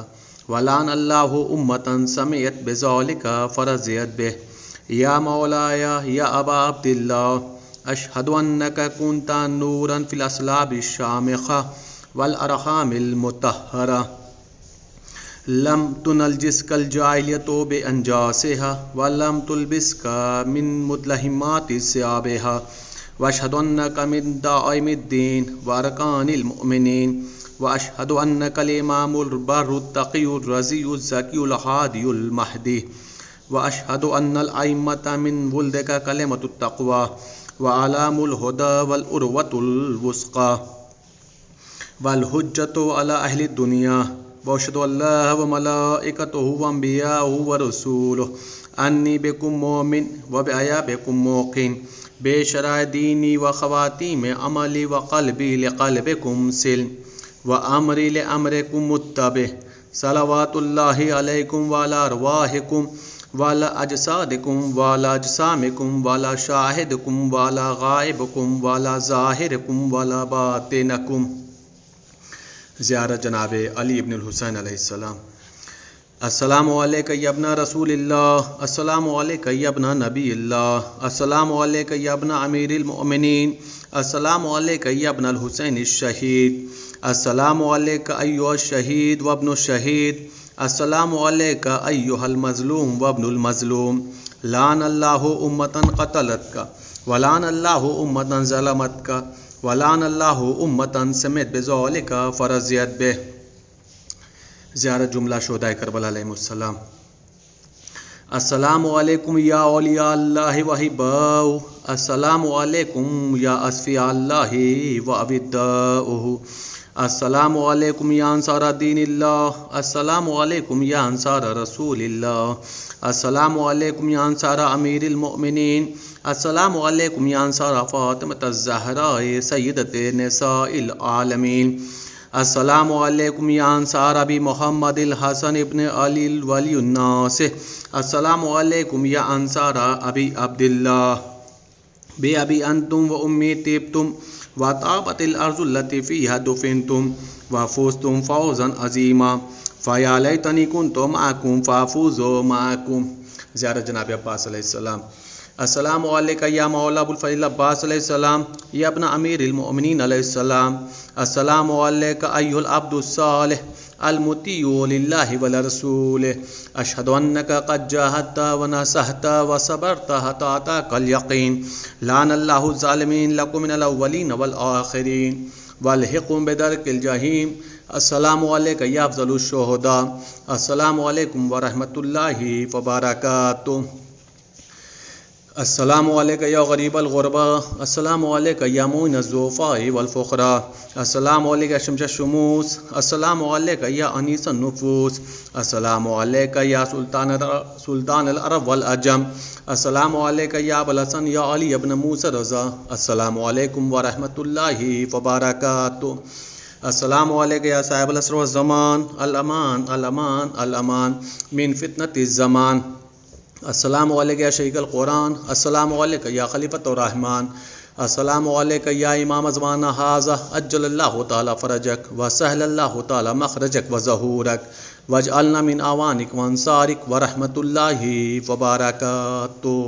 ولعن اللہ امۃ سمعت بذلک فرضیت بہ، یا مولایا یا ابا عبداللہ، اشہد انک کنت نورا فی الاصلاب الشامخہ والارحام المطہرہ، لم تنجسک الجاہلیۃ بانجاسها ولم تلبسک من مدلہمات ثیابها، واشہد انک من دعائم الدین وارکان المؤمنین، واشہد انک الامام البر التقی الرضی الزکی الہادی المہدی، واشہد ان الائمۃ من ولدک کلمۃ التقوی وعلام الہدی والعروۃ الوثقی والحجۃ علی اہل الدنیا، واشہد اللہ وملائکتہ وانبیاءہ ورسولہ انی بکم مومن وبعیابکم موقن، بے شرع دینی و خواتیم عملی و قلبی لقلبکم سلم وامری لامرکم متبع، صلوات اللہ علیکم وعلی ارواحکم وعلی اجسادکم وعلی اجسامکم وعلی شاہدکم وعلی غائبکم وعلی ظاہرکم وعلی باطنکم۔ زیارت جناب علی ابن الحسین علیہ السلام۔ السلام علیکہ یا ابن رسول اللہ، السلام علیکہ یا ابن نبی اللہ، السلام علیکہ یا ابن امیر المؤمنین، السلام علیکہ یا ابن الحسین الشہید، السلام علیکہ ایھا الشہید وابن الشہید، السلام علیکہ ایہا المظلوم وابن المظلوم لعن اللہ امتا قتلت کا ولعن اللہ امتا ظلمت کا ولعن اللہ امتا سمت بذالک فرضیت بہ. زیارت جملہ شہدائے کربلا علیہم السلام. السلام علیکم یا اولیاء اللہ وحباؤ. السلام علیکم یا اصفیاء اللہ و ابداؤہ. السلام علیکم یا انصار دین اللہ. السلام علیکم یا انصار رسول اللہ. السلام علیکم یا انصار امیر المؤمنین. السلام علیکم یا انصار فاطمۃ الزہراء سیدۃ نساء العالمین. السلام علیکم یا انصار ابی محمد الحسن ابن علی ولی الناس. السلام علیکم یا انصار ابی عبداللہ. بے ابی انتم و امی طیبتم وطابت الارض التي فيها دفنتم وفوزتم فوزا عظیما فیا لیتنی کنت معکم فافوز معکم. زیارت جناب عباس علیہ السلام. السلام علیکہ یا مولا ابو الفضل عباس علیہ السلام یا ابن امیر المؤمنین علیہ السلام. السلام علیکہ ایھا العبد الصالح المطیع للہ ولرسولہ. اشہد انک قد جاہدت ونصحت وصبرت حتی اتاک الیقین. لعن اللہ الظالمین لکم من الاولین والآخرین والحقهم بدرک الجحیم. السلام علیکہ یا افضل الشہداء. السلام علیکم ورحمۃ اللہ وبرکاتہ. السلام علیکہ یا غریب الغرباء. السلام علیکہ یا معین الضعفاء والفقراء. السلام علیکہ یا شمس الشموس. السلام علیکہ یا انیس النفوس. السلام علیکہ یا سلطان العرب والعجم. السلام علیکہ یا ابو الحسن یا علی ابن موسیٰ رضا. السلام علیکم ورحمۃ اللہ وبرکاتہ. السلام علیکہ یا صاحب العصر والزمان. الامان الامان الامان من فتنة الزمان. السلام علیکہ یا شیخ القرآن. السلام علیکہ یا خلیفۃ الرحمن. السلام علیکہ یا امام زمانہ ھذا عجل اللہ تعالی فرجک وسہل اللہ تعالی مخرجک وظہورک واجعلنا من اعوانک وانصارک ورحمۃ اللہ وبرکاتہ.